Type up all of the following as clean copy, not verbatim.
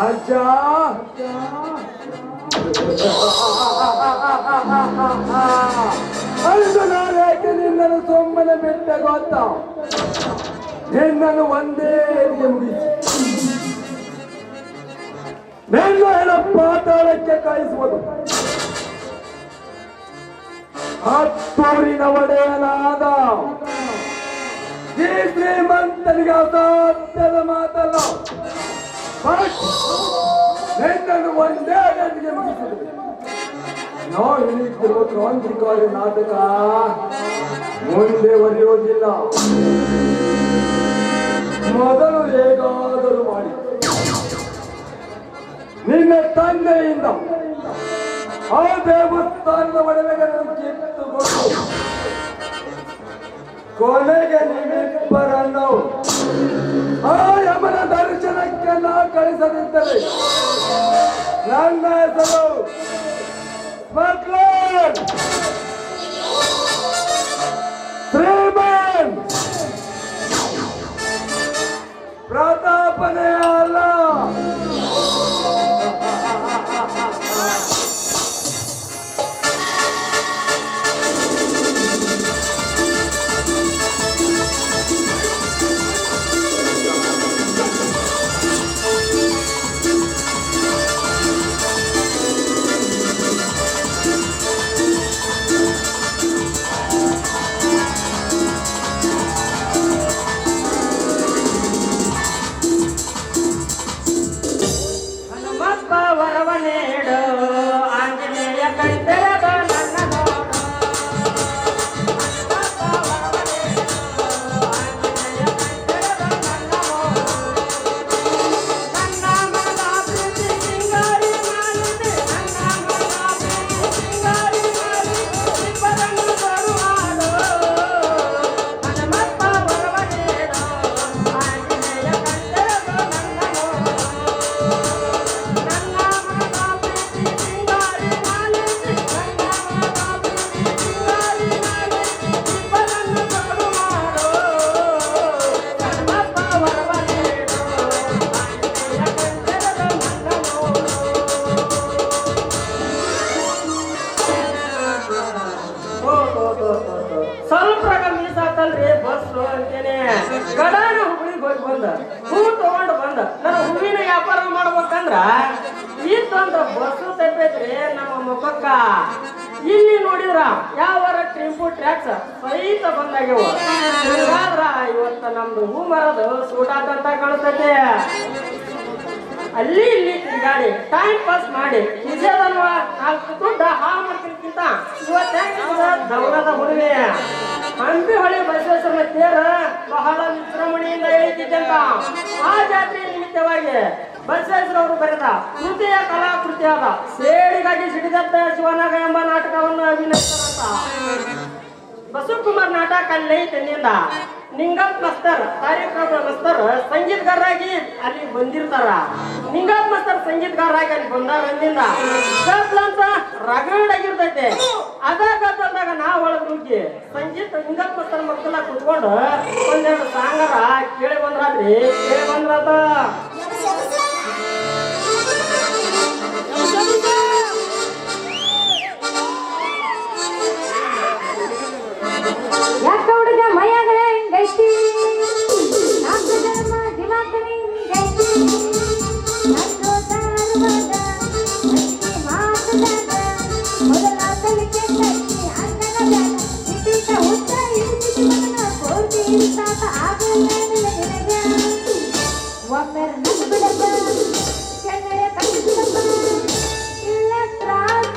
ಅಜ್ಜ ಅಂದು ನಾನೇಕೆ ನಿನ್ನನ್ನು ಸೊಮ್ಮನೆ ಬಿಟ್ಟ ಗೊತ್ತ ನಿನ್ನನ್ನು ಒಂದೇ ಮುಗಿಸಿ ನಿನ್ನ ಹೆಣ ಪಾತಾಳಕ್ಕೆ ಕಳಿಸುವುದು ಹತ್ತೂರಿನ ಒಡೆಯನಾದ ಈ ಶ್ರೀಮಂತನಿಗೆ ಅಸಾಧ್ಯದ ಮಾತಲ್ಲ ನಿನ್ನನ್ನು ಒಂದೇ ಗಂಟೆಗೆ ಮುಗಿಸಿದೆ ನಾವು ಇಳಿತಿರುವ ಕ್ರಾಂತಿಕಾರಿ ನಾಟಕ ಮುಂದೆ ಒರೆಯುವುದಿಲ್ಲ ಮೊದಲು ಹೇಗಾದರೂ ಮಾಡಿ ನಿನ್ನ ತಂದೆಯಿಂದ ಆ ದೇವಸ್ಥಾನದ ಒಡವೆಗಳನ್ನು ಕಿತ್ತುಕೊಂಡು ಕೊನೆಗೆ ನೀವಿಬ್ಬರನ್ನು ಆ ಯಮನ ದರ್ಶನಕ್ಕೆ ನಾ ಕಳಿಸದಿದ್ದರೆ ನನ್ನ ಹೆಸರು ಸ್ಮಗ್ಲರ್ ಶ್ರೀಮನ್ ಪ್ರತಾಪನೇ ಅಲ್ಲ. ಗಡಾನ ಹುಬ್ಳಿಗೆ ಹೋಗಿ ಬಂದ ಹೂ ತಗೊಂಡು ಬಂದ ನನ್ನ ಹೂವಿನ ವ್ಯಾಪಾರ ಮಾಡ್ಬೇಕಂದ್ರ ಇತ್ತಂದ್ರ ಬಸ್ಸು ತಪ್ಪೈತ್ರಿ ನಮ್ಮ ಮುಖಕ್ಕ. ಇಲ್ಲಿ ನೋಡಿದ್ರ ಯಾವಾರ ಟ್ರಿಂಪು ಟ್ರ್ಯಾಕ್ಸ್ ಸಹಿತ ಬಂದಾಗ್ಯವ. ಹಿಂಗಾದ್ರ ಇವತ್ತ ನಮ್ದು ಹೂ ಮರದ ಸೂಟಾದಂತ ಕಾಣಿಸ್ತೈತೆ. ಅಲ್ಲಿ ಇಲ್ಲಿ ತಿರುಗಾಡಿ ಟೈಮ್ ಪಾಸ್ ಮಾಡಿ ನಿಜದಲ್ವ ನಾಲ್ಕು ದುಡ್ಡ ಹಾಳು ಮಾಡ್ತಿರ್ಕಿಂತ ಇವತ್ತ ದೌರದ ಹುಡುಗಿ ಹಂಪಿ ಹೊಳೆ ಬಸವೇಶ್ವರನ ತೇರ ಬಹಳ ವಿಜೃಂಭಣೆಯಿಂದ ಎಳಿತಿದ್ದಂತ ಆ ಜಾತ್ರೆ ನಿಮಿತ್ತವಾಗಿ ಬಸವೇಶ್ವರ ಅವರು ಬರೆದ ಕೃತಿಯ ಕಲಾಕೃತಿಯಾದ ಸೇಡಿಗಾಗಿ ಸಿಡಿದತ್ತ ಶಿವನಾಗ ಎಂಬ ನಾಟಕವನ್ನು ಅಭಿನಯಿಸಿದಂತ ಬಸವಕುಮಾರ್ ನಾಟಕ ಅಲ್ಲಿ ತಂದಿಂದ ನಿಂಗಪ್ಪ ಮಸ್ತರ್ ಕಾರ್ಯಕ್ರಮ ಮಸ್ತರ್ ಸಂಗೀತಗಾರರಾಗಿ ಅಲ್ಲಿ ಬಂದಿರ್ತಾರ. ನಿಂಗಪ್ಪ ಮಸ್ತರ್ ಸಂಗೀತಗಾರರಾಗಿ ಅಲ್ಲಿ ಬಂದಾರ ಅಂದಿಂದ ಅಂತ ರಗಡಾಗಿರ್ತೈತೆ. ಅದಾಗ ನಾವು ಒಳಗೆ ನುಗ್ಗಿ ಸಂಗೀತ ನಿಂಗಪ್ಪ ಮಸ್ತರ್ ಮಕ್ಕಳ ಕುತ್ಕೊಂಡು ಒಂದೆರಡು ಸಾಂಗರ ಕೇಳಿ ಬಂದ್ರಾದ್ರಿ ಕೇಳಿ ಬಂದ್ರಾತ. ಯಾಕ ಹುಡುಗ ಮೈಯಾಗಲೇ ಹಿಂಗೈತಿ ನಾಲ್ಕು ಜನ್ಮ ದಿಮಾಕನಿ ಹಿಂಗೈತಿ ನಂದು ಧಾರವಾಡ ಮಾತುದಾಗ ಮೊದಲ ಕಲಿಕೆ ಕಟ್ಟಿ ಅಣ್ಣನ ಬ್ಯಾಡ ಇಟ್ಟಿಟ ಹುಟ್ಟ ಇಳಿಸಿದ ಮಗನ ಕೋರ್ತಿ ಇಳಿಸಾತ ಆಗಲ್ಲ ನಿನಗೆ ಒಮ್ಮೆ ನನ್ನ ಬಿಡಪ್ಪ ಕೆಳಗಡೆ ಕಳಿಸಿದಪ್ಪ ಇಲ್ಲ ತ್ರಾಸ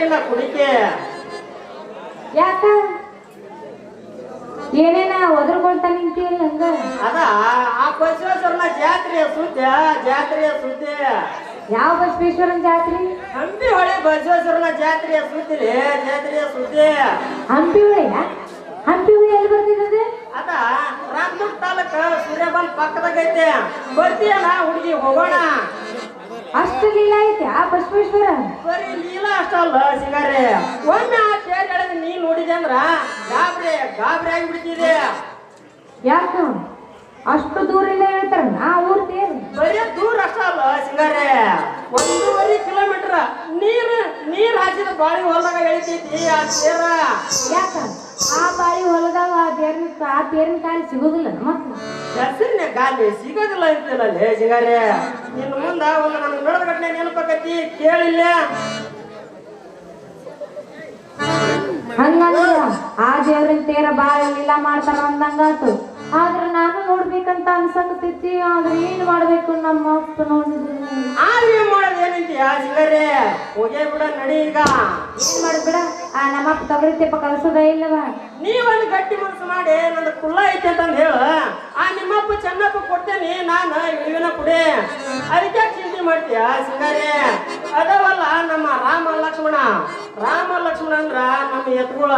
ನೀರಿನ ಕುಡಿಕೆ. ಯಾಕ ಏನೇನ ಒದರ್ಕೊಳ್ತಾ ನಿಂತಿಯಲ್ಲ ಹಂಗ? ಅದ ಆ ಬಸವೇಶ್ವರನ ಜಾತ್ರೆಯ ಸುದ್ದಿ. ಯಾವ ಬಸವೇಶ್ವರನ್ ಜಾತ್ರೆ? ಹಂಪಿ ಹೊಳೆ ಬಸವೇಶ್ವರನ ಜಾತ್ರೆಯ ಸುದ್ದಿ. ಹಂಪಿ ಹೊಳೆ ಎಲ್ಲಿ ಬರ್ತಿದ್ದದೆ? ಅದ ರಾಮದುರ್ಗ ತಾಲೂಕ ಸೂರ್ಯಬನ್ ಪಕ್ಕದಾಗ ಐತೆ. ಬರ್ತೀಯಲ್ಲ ಹುಡುಗಿ, ಹೋಗೋಣ. ಅಷ್ಟು ಲೀಲಾ ಐತೆ ಆ ಬಸವೇಶ್ವರ? ಬರೀ ಲೀಲಾ ಅಷ್ಟಲ್ಲ ಸಿಂಗಾರೆ, ಒಮ್ಮೆ ಆ ತೇರ್ ಎಳೆದು ನೀ ನೋಡಿದೆ ಅಂದ್ರ ಗಾಬ್ರಿ ಆಗಿಬಿಡ್ತಿದೆ. ಯಾಕ ಅಷ್ಟು ದೂರಿಂದ ಹೇಳ್ತಾರ ಆ ಊರ್ ತೇರು? ಬರೀ ದೂರ ಅಷ್ಟ ಅಲ್ಲ ಸಿಂಗಾರೆ, 1.5 ಕಿಲೋಮೀಟರ್ ನೀರ್ ಹಾಕಿದ ಬಾಳಿ ಹೊಲದಾಗ ಎಳಿತೈತಿ ಆ ತೇರ. ಯಾಕ ಆ ಬಾಳಿ ಹೊಲದಾಗ ಆ ತೇರಿನ ಕಾಲಿ ಸಿಗೋದಿಲ್ಲ ಮತ್ತ? ಹೆಸರಿನ ಗಾಲಿ ಸಿಗೋದಿಲ್ಲ ಅಂತಿಲ್ಲ ಸಿಂಗಾರೆ. ಇನ್ನು ಮುಂದ ಒಂದು ನಮ್ಗೆ ನಡೆದ ಘಟನೆ ನೆನಪಾಕತಿ, ಕೇಳಿಲ್ಲ? ಹಂಗಂದ್ರ ಆ ದೇವ್ರಿನ ತೇರ ಬಾಳ ಲೀಲಾ ಮಾಡ್ತಾರ ಅಂದಂಗಾತು. ಆದ್ರೆ ನಾನು ನೋಡ್ಬೇಕಂತ ಅನ್ಸಕತ್ತೈತಿ. ಆದ್ರೆ ಏನ್ ಮಾಡ್ಬೇಕು? ನಮ್ಮ ಅಪ್ಪ ನೋಡಿದ್ರು ಏನ್ ಮಾಡೋದು ಏನಂತೀಯ ಸಿಂಗಾರೆ? ಹೋಗೇ ಬಿಡ, ನಡಿ ಈಗ. ಏನ್ ಮಾಡ್ಬಿಡ, ಆ ನಮ್ಮಪ್ಪ ತೊಗರಿ ತೆಪ್ಪ ಕಳ್ಸೋದ ಇಲ್ಲವ? ನೀವೊಂದು ಗಟ್ಟಿ ಮನಸ್ಸು ಮಾಡಿ ನಂದು ಕುಲ್ಲ ಐತೆ ಅಂತಂದು ಹೇಳು. ಆ ನಿಮ್ಮಪ್ಪ ಚೆನ್ನಪ್ಪ ಕೊಡ್ತೇನೆ, ನಾನು ಇಳಿವಿನ ಕುಡಿ. ಅದಕ್ಕೆ ಚಿಂತೆ ಮಾಡ್ತೀಯ ಸಿಂಗಾರೆ? ಅದವಲ್ಲ ನಮ್ಮ ರಾಮ ಲಕ್ಷ್ಮಣ ಅಂದ್ರ ನಮ್ಮ ಎತ್ತುಗಳ.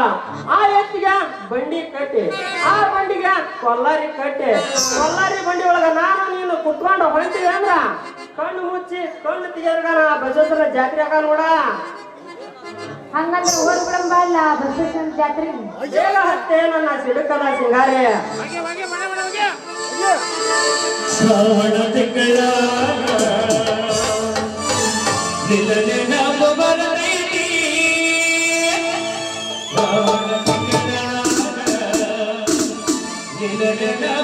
ಆ ಎತ್ತಿಗೆ ಬಂಡಿ ಕಟ್ಟಿ, ಆ ಬಂಡಿಗೆ ಕೊಲ್ಲಾರಿ ಕಟ್ಟಿ, ಕೊಲ್ಲಾರಿ ಬಂಡಿ ಒಳಗ ನಾನು ನೀನು ಕುತ್ಕೊಂಡು ಹೊಂಟಿವಿ ಅಂದ್ರ ಕಣ್ಣು ಮುಚ್ಚಿ ಕಣ್ಣು ತೆಗೆದ್ರಾಗ ಬಸವೇಶ್ವರ ಜಾತ್ರೆ ಆಗ ನೋಡ. ಹಂಗಂದ್ರೆ ಹೋಗ್ಬಿಡಂಬ ಅಲ್ಲ ಬಸವೇಶ್ವರ ಜಾತ್ರೆ. ಬೇಗ ಹತ್ತೆ ನನ್ನ ಸಿಡುಕದ ಸಿಂಗಾರೆ. ಶ್ರಾವಣ ತಿಂಗಳ Hare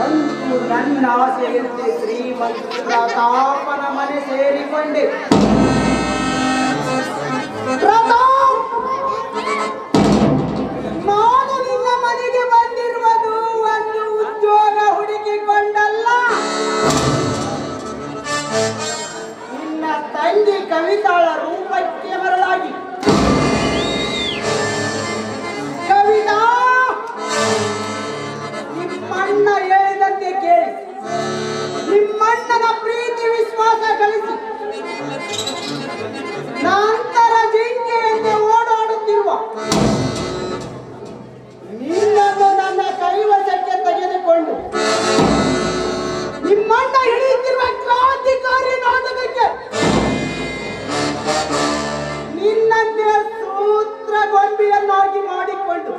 ಅಂತೂ ನನ್ನ ಆಸೆಯಂತೆ ಶ್ರೀಮಂತ ಪ್ರತಾಪನ ಮನೆ ಸೇರಿಕೊಂಡೆ. ಪ್ರತಾಪ್, ನಾನು ನಿನ್ನ ಮನೆಗೆ ಬಂದಿರುವುದು ಒಂದು ಉದ್ಯೋಗ ಹುಡುಕಿಕೊಂಡಲ್ಲ. ನಿನ್ನ ತಂಗಿ ಕವಿತಾಳ ರೂಪಕ್ಕೆ ಮರಳಾಗಿ. ಕವಿತಾ, ನಿಮ್ಮಣ್ಣ ಹೇಳಿದಂತೆ ಕೇಳಿ, ನಿಮ್ಮಣ್ಣನ ಪ್ರೀತಿ ವಿಶ್ವಾಸ ಗಳಿಸಿ ನಂತರ ಜಿಂಕೆಯಂತೆ ಓಡಾಡುತ್ತಿರುವ ನಿನ್ನನ್ನು ನನ್ನ ಕೈವಶಕ್ಕೆ ತೆಗೆದುಕೊಂಡು ನಿಮ್ಮಣ್ಣ ಹಿಡಿಯುತ್ತಿರುವ ಕ್ರಾಂತಿಕಾರಿ ನಾಟಕಕ್ಕೆ ನಿನ್ನನ್ನೇ ಸೂತ್ರಗೊಂಬಿಯನ್ನಾಗಿ ಮಾಡಿಕೊಂಡು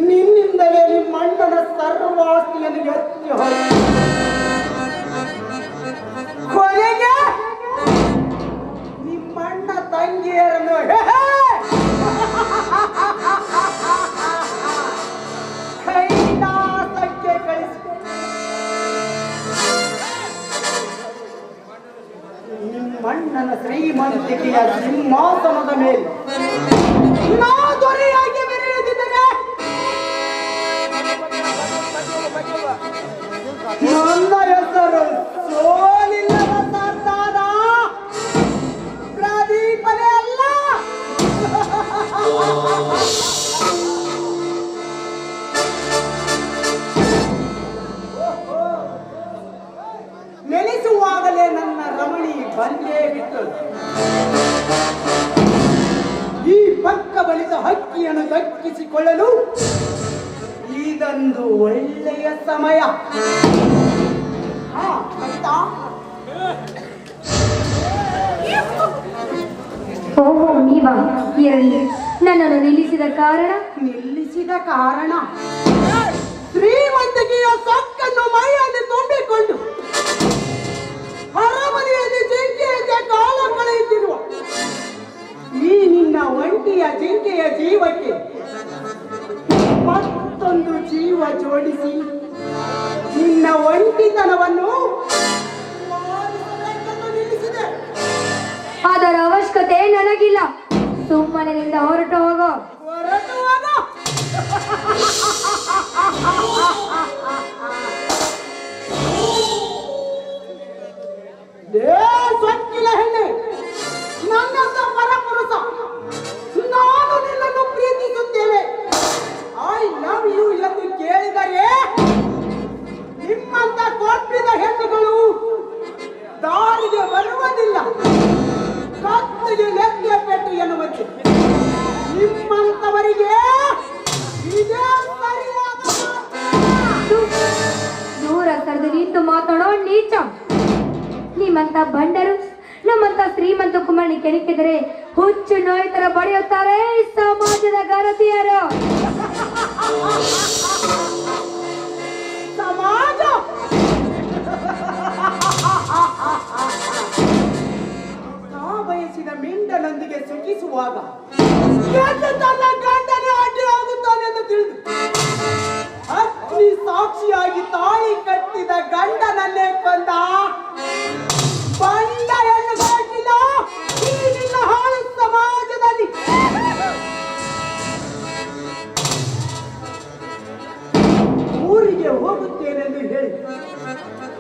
ನಿನ್ನಿಂದಲೇ ನಿಮ್ಮಣ್ಣನ ಸರ್ವಾಸ್ತಿಯನ್ನು ಎತ್ತಿ ಹೋಗಿ ಕೊನೆಗೆ ನಿಮ್ಮಣ್ಣ ತಂಗಿಯರನ್ನು ಕೈಲಾಸಕ್ಕೆ ಕಳಿಸಿ ನಿಮ್ಮಣ್ಣನ ಶ್ರೀಮಂತಿಕೆಯ ಸಿಂಹಾಸನದ ಮೇಲೆ ನಾ ದೊರೆಯಾಗಿ ಮೆರೆಯುತ್ತಿದ್ದೇನೆ. ನನ್ನ ಹೆಸರು ಸೋಲಿಲ್ಲದ ಸರ್ದಾರ ಪ್ರದೀಪನೇ ಅಲ್ಲ. ನೆಲೆಸುವಾಗಲೇ ನನ್ನ ರಮಣಿ ಬಂದೇ ಬಿಟ್ಟು ಈ ಪಕ್ಕ ಬಲಿತ ಹಕ್ಕಿಯನ್ನು ದಕ್ಕಿಸಿಕೊಳ್ಳಲು ಇದೊಂದು ಒಳ್ಳೆಯ ಸಮಯ. ಓಹೋ, ನೀವಾ? ಇರಲಿ. ನನ್ನನ್ನು ನಿಲ್ಲಿಸಿದ ಕಾರಣ ಶ್ರೀಮಂತಿಕೆಯ ಸೊಕ್ಕನ್ನು ಮೈಯಲ್ಲಿ ತುಂಬಿಕೊಂಡು ಅರಮನೆಯಲ್ಲಿ ಜಿಂಕೆಯಂತೆ ಕಾಲ ಕಳೆಯುತ್ತಿರುವ ಈ ನಿನ್ನ ಒಂಟಿಯ ಜಿಂಕೆಯ ಜೀವಕ್ಕೆ ಮತ್ತೊಂದು ಜೀವ ಜೋಡಿಸಿ ನಿನ್ನ ಒಂಟಿತನವನ್ನು ನಿಲ್ಲಿಸಿದೆ. ಅದರ ಅವಶ್ಯಕತೆ ನನಗಿಲ್ಲ. ಸುಮ್ಮನೆ ನಿಂದ ಹೊರಟು ಹೋಗೋ. ಸೊಕ್ಕಿನ ಹೆಣ್ಣೆ, ನನ್ನಂತ ಪರಪುರುಷ, ನಾನು ನಿನ್ನನ್ನು ಪ್ರೀತಿಸುತ್ತೇನೆ, ಐ ಲವ್ ಯು ಎಂದು ಕೇಳಿದರೆ ನಿಮ್ಮಂತ ಕೊಟ್ಟಿದ ಹೆಣ್ಣುಗಳು ದಾರಿಗೆ ಬರುವುದಿಲ್ಲ. ಕತ್ತಿಗೆ ಲೆಕ್ಕ ಪೆಟ್ಟು ಎನ್ನುವಂತೆ ನಿಮ್ಮಂತವರಿಗೆ ಇದೇ ಸರಿಯಾದ ದೂರ ಸರಿದು ನಿಂತು ಮಾತಾಡೋ ನೀಚ. ನಿಮ್ಮಂತ ಬಂಡರು ನಮ್ಮಂತ ಶ್ರೀಮಂತ ಕುಮಾರನಿ ಕೆಣಕಿದರೆ ಹುಚ್ಚು ನೋಯಿ ತರ ಬಡಿಯುತ್ತಾರೆ ಈ ಸಮಾಜದ ಗರತಿಯರು. ಸಮಾಜ ಬಯಸಿದ ಮಿಂಡನೊಂದಿಗೆ ಸುಖಿಸುವಾಗ ತನ್ನ ಗಂಡನೇ ಅಡ್ಡಿ ಆಗುತ್ತಾನೆ ಎಂದು ತಿಳಿದು ಅಗ್ನಿ ಸಾಕ್ಷಿಯಾಗಿ ತಾಳಿ ಕಟ್ಟಿದ ಗಂಡನನ್ನೇ ಕೊಂದ ಬಂಡ ಹೆಣ್ಣುಗಳಿಲ್ಲ ಈ ನಿನ್ನ ಹಾಳು ಸಮಾಜದಲ್ಲಿ. ಊರಿಗೆ ಹೋಗುತ್ತೇನೆಂದು ಹೇಳಿ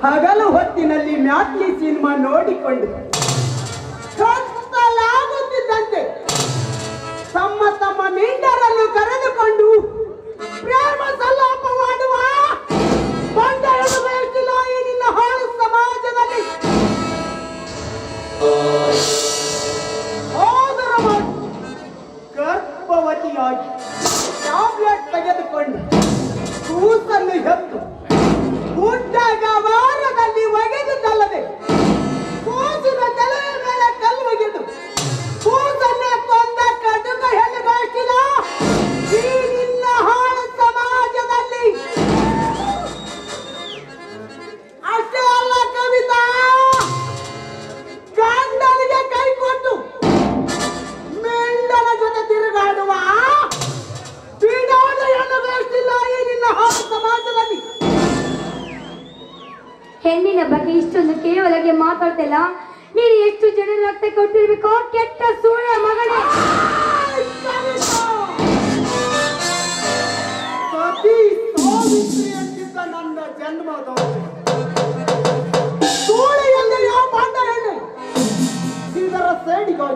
ಹಗಲು ಹೊತ್ತಿನಲ್ಲಿ ಮ್ಯಾಟ್ಲಿ ಸಿನಿಮಾ ನೋಡಿಕೊಂಡು ಕತ್ತಲಾಗುತ್ತಿದ್ದಂತೆ ತಮ್ಮ ತಮ್ಮ ಮಿಂಡರನ್ನು ಕರೆದುಕೊಂಡು ಪ್ರೇಮ ಸಲ್ಲಾಪ ಮಾಡುವ ಬಂಡ ಹೆಣ್ಣುಗಳಿಲ್ಲ ಈ ನಿನ್ನ ಹಾಳು ಸಮಾಜದಲ್ಲಿ. ಗರ್ಭವತಿಯಾಗಿ ಟ್ಯಾಬ್ಲೆಟ್ ತೆಗೆದುಕೊಂಡು ಕೂಸನ್ನು ಹೆತ್ತು ಗುಡ್ಡಗ ವಾರದಲ್ಲಿ ಒಗೆದುದಲ್ಲದೆ ಕೂಸಿನ ತಲೆಯ ಮೇಲೆ ಕಲ್ಲು ಒಗೆದು ಕೂಸನ್ನೇ ಕೊಂದ ಕಟುಕ ಹೆಣ್ಣುಗಳಿಲ್ಲ ಈ ನಿನ್ನ ಹಾಳು ಸಮಾಜದಲ್ಲಿ. ಅಷ್ಟೇ ಅಲ್ಲ ಕವಿತಾ, ಗಂಡನಿಗೆ ಕೈ ಕೊಟ್ಟು ಮೆಂಡನ ಜೊತೆ ತಿರುಗಾಡುವ ಇಷ್ಟೊಂದು ಕೇವಲಗೆ ಮಾತಾಡ್ತಿಲ್ಲ. ನೀನು ಎಷ್ಟು ಜನ ರಕ್ತ ಕೊಟ್ಟಿರ್ಬೇಕೋ ಕೆಟ್ಟ ಸೂರ್ಯ ಮಗನೇ. ಸತಿ ಸಾವಿತ್ರಿ ಅಂತಿದ್ದ ನನ್ನ ಜನ್ಮದ ಸೂಳೆಯಲ್ಲಿ ಯಾವ ಪಾಂಡ ಹೆಣ್ಣು ಇದರ ಸೇಡಿಗೆ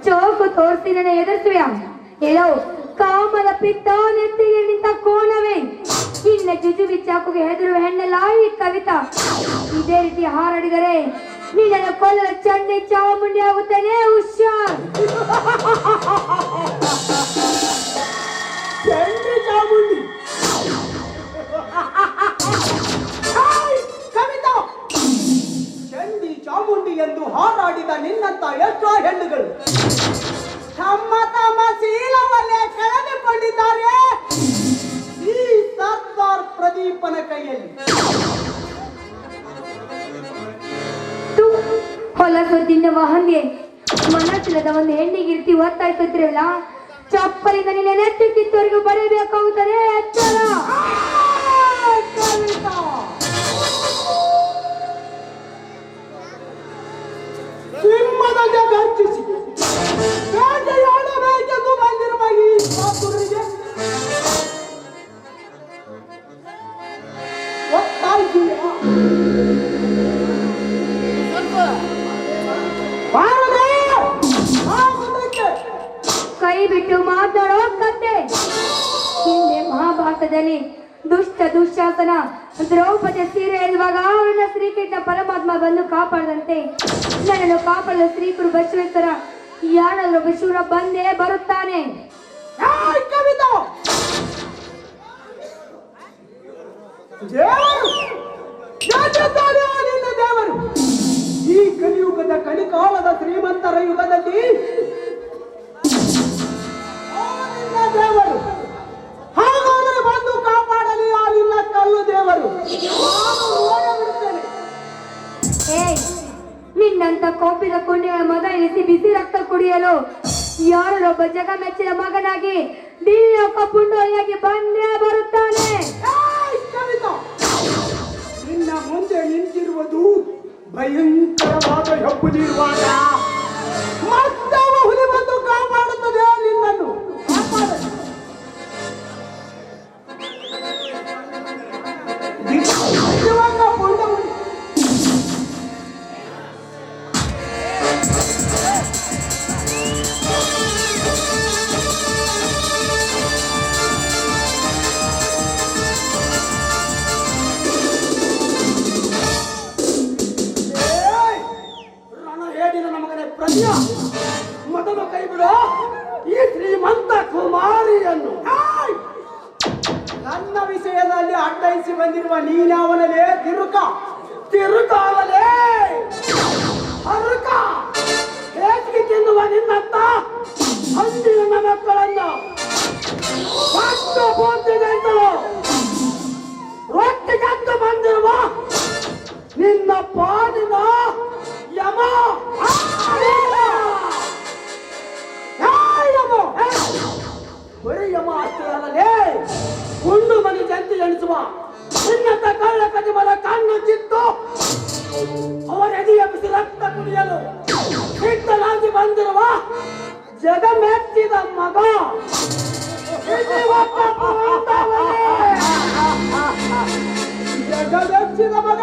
ಚೋಕು ತೋರಿಸಿ ನನ್ನ ಎದುರಿಸುವ ಹೇಳೋ ಕಾಮದ ಪಿತ್ತ ನೆತ್ತಿಗೆ ನಿಂತ ಕೋಣವೇ. ಇನ್ನ ಜುಜುಬಿ ಚಾಕುಗೆ ಹೆದರುವ ಹೆಣ್ಣೆಲ್ಲ ಈ ಕವಿತಾ. ಇದೇ ರೀತಿ ಹಾರಾಡಿದರೆ ನಿನ್ನನ್ನು ಕೊಲ್ಲಲು ಚಂಡಿ ಚಾಮುಂಡಿ ಆಗುತ್ತೇನೆ. ಹುಷಾರ್. ಚಂಡಿ ಚಾಮುಂಡಿ ಕವಿತಾ, ಚಂಡಿ ಚಾಮುಂಡಿ ಎಂದು ಹಾರಾಡಿದ ನಿನ್ನಂತ ಎಷ್ಟೋ ಹೆಣ್ಣುಗಳು ತಮ್ಮ ತಮ್ಮ ಶೀಲವನ್ನೇ ಕಳೆದುಕೊಂಡಿದ್ದಾರೆ ಈ ಸರ್ದಾರ್ ಪ್ರದೀಪನ ಕೈಯಲ್ಲಿ. ಹೊಲಸು ತಿನ್ನುವ ಹಂಗೆ ಮನಸ್ಸಿಲ್ಲದ ಒಂದು ಹೆಣ್ಣಿಗೆ ಇರ್ತಿ ಒತ್ತಾಯಿಸುತ್ತಿರಲ್ಲ. ಚಪ್ಪಲಿಂದ ನಿನ್ನ ನೆತ್ತಿ ಕಿತ್ತವರೆಗೂ ಬರೆಯಬೇಕಾಗುತ್ತದೆ. ಎಚ್ಚರ. ಸಿಂಹದಂತೆ ಗರ್ಜಿಸಿ ಬೇಟೆಯಾಡಬೇಕೆಂದು ಬಂದಿರುವ ಈ ಸಾಧುಗಳಿಗೆ ಕೈ ಬಿಟ್ಟು ಮಾತಾಡೋ ಕತೆ. ಹಿಂದೆ ಮಹಾಭಾರತದಲ್ಲಿ ದುಶ್ಯಾಸನ ದ್ರೌಪದಿ ಸೀರೆ ಇರುವಾಗ ಅವರನ್ನ ಶ್ರೀಕೃಷ್ಣ ಪರಮಾತ್ಮ ಬಂದು ಕಾಪಾಡದಂತೆ ನನ್ನನ್ನು ಕಾಪಾಡಲು ಶ್ರೀಗುರು ಬಸವೇಶ್ವರ ಯಾರಾದ್ರೂ ಬಸವರ ಬಂದೇ ಬರುತ್ತಾನೆ. ದೇವರು ಈ ಕಲಿಯುಗದ ಕಲಿಕಾಲದ ಶ್ರೀಮಂತರ ಯುಗದಲ್ಲಿ ದೇವರು ಹಾಗಾದರೆ ಬಂದು ಕಾಪಾಡಲಿ ಆ ನಿನ್ನ ಕಲ್ಲು ದೇವರು. ನಿನ್ನಂತ ಕೋಪಿದ ಕುಂಡಿಗಳ ಮಗ ಇಳಿಸಿ ಬಿಸಿ ರಕ್ತ ಕುಡಿಯಲು ಯಾರೊಬ್ಬ ಜಗ ಮೆಚ್ಚಿದ ಮಗನಾಗಿ ದಿವ್ಯೊಬ್ಬ ಪುಂಡೋಯಾಗಿ ಬಂದೇ ಬರುತ್ತಾನೆ. ನಿನ್ನ ಮುಂದೆ ನಿಂತಿರುವುದು ಭಯಂಕರವಾದ ಹೆಬ್ಬುದಿರುವಾಗ ಮತ್ತವ ಹುಲಿ ಬಂದು ಕಾಪಾಡುತ್ತದೆ ನಿನ್ನನ್ನು. ಮೊದಲು ಕೈ ಬಿಡು ಈ ಶ್ರೀಮಂತ ಕುಮಾರಿಯನ್ನು. ನನ್ನ ವಿಷಯದಲ್ಲಿ ಅಡ್ಡಯಿಸಿ ಬಂದಿರುವ ನೀನಾವನಲೇ ತಿರುಕಾವಲೇ ಹರುಕ ಹೇಸಿಗೆ ತಿನ್ನುವ ನಿನ್ನಂತ ಹಂದಿನ ಮಕ್ಕಳನ್ನು ಪೂರ್ತಿಗಂತಲು ರೊಟ್ಟಿ ಕದ್ದು ಬಂದಿರುವ ನಿನ್ನ ಪಾಲಿನ ಯಮ ಬರೀ ಯಮ ಅಷ್ಟೇ ಅಲ್ಲಲೇ ಗುಂಡು ಮನಿ ಜಂತಿ ಎಣಿಸುವ ನಿನ್ನಂತ ಕಳ್ಳ ಕದಿಮರ ಕಣ್ಣು ಕಿತ್ತು ಅವರ ಎದೆಯ ಬಿಸಿ ರಕ್ತ ಕುಡಿಯಲು ಸಿದ್ಧನಾಗಿ ಬಂದಿರುವ ಜಗ ಮೆಚ್ಚಿದ ಮಗ ಜಗ ಮೆಚ್ಚಿದ ಮಗ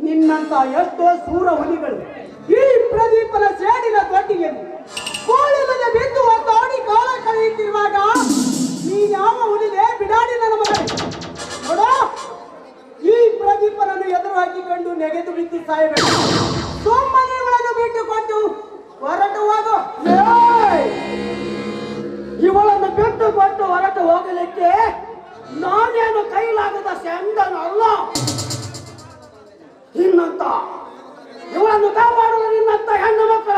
ನಿನ್ನಂತ ಎಷ್ಟೋ ಸೂರ ಹುಲಿಗಳು ಈ ಪ್ರದೀಪನ ಸೇಡಿನ ತೊಟ್ಟಿಗೆಯಲ್ಲಿ ಕೋಳಿಲ್ಲದೆ ಬಿದ್ದು ಒತ್ತಾಡಿ ಕಾಲ ಕಳೆಯುತ್ತಿರುವಾಗ ನೀನ್ಯಾವ ಹುಲಿಗೆ ಬಿಡಾಡಿ ನನ್ನ ಮಗ ನೋಡ. ಈ ಪ್ರದೀಪನನ್ನು ಎದುರು ಹಾಕಿಕೊಂಡು ನೆಗೆದು ಬಿದ್ದು ಸಾಯಬೇಕು. ಸುಮ್ಮನೆ ಒಳಗೆ ಬಿಟ್ಟುಕೊಂಡು ಹೊರಟು ಹೋಗು. ಇವಳನ್ನು ಬಿಟ್ಟುಕೊಂಡು ಹೊರಟು ಹೋಗಲಿಕ್ಕೆ ನಾನೇನು ಕೈಲಾಗದ ಸೆಂದನಲ್ಲ. ಇನ್ನಂತ ಇವಳನ್ನು ಕಾಪಾಡಲು ನಿನ್ನಂತ ಹೆಣ್ಣು ಮಕ್ಕಳ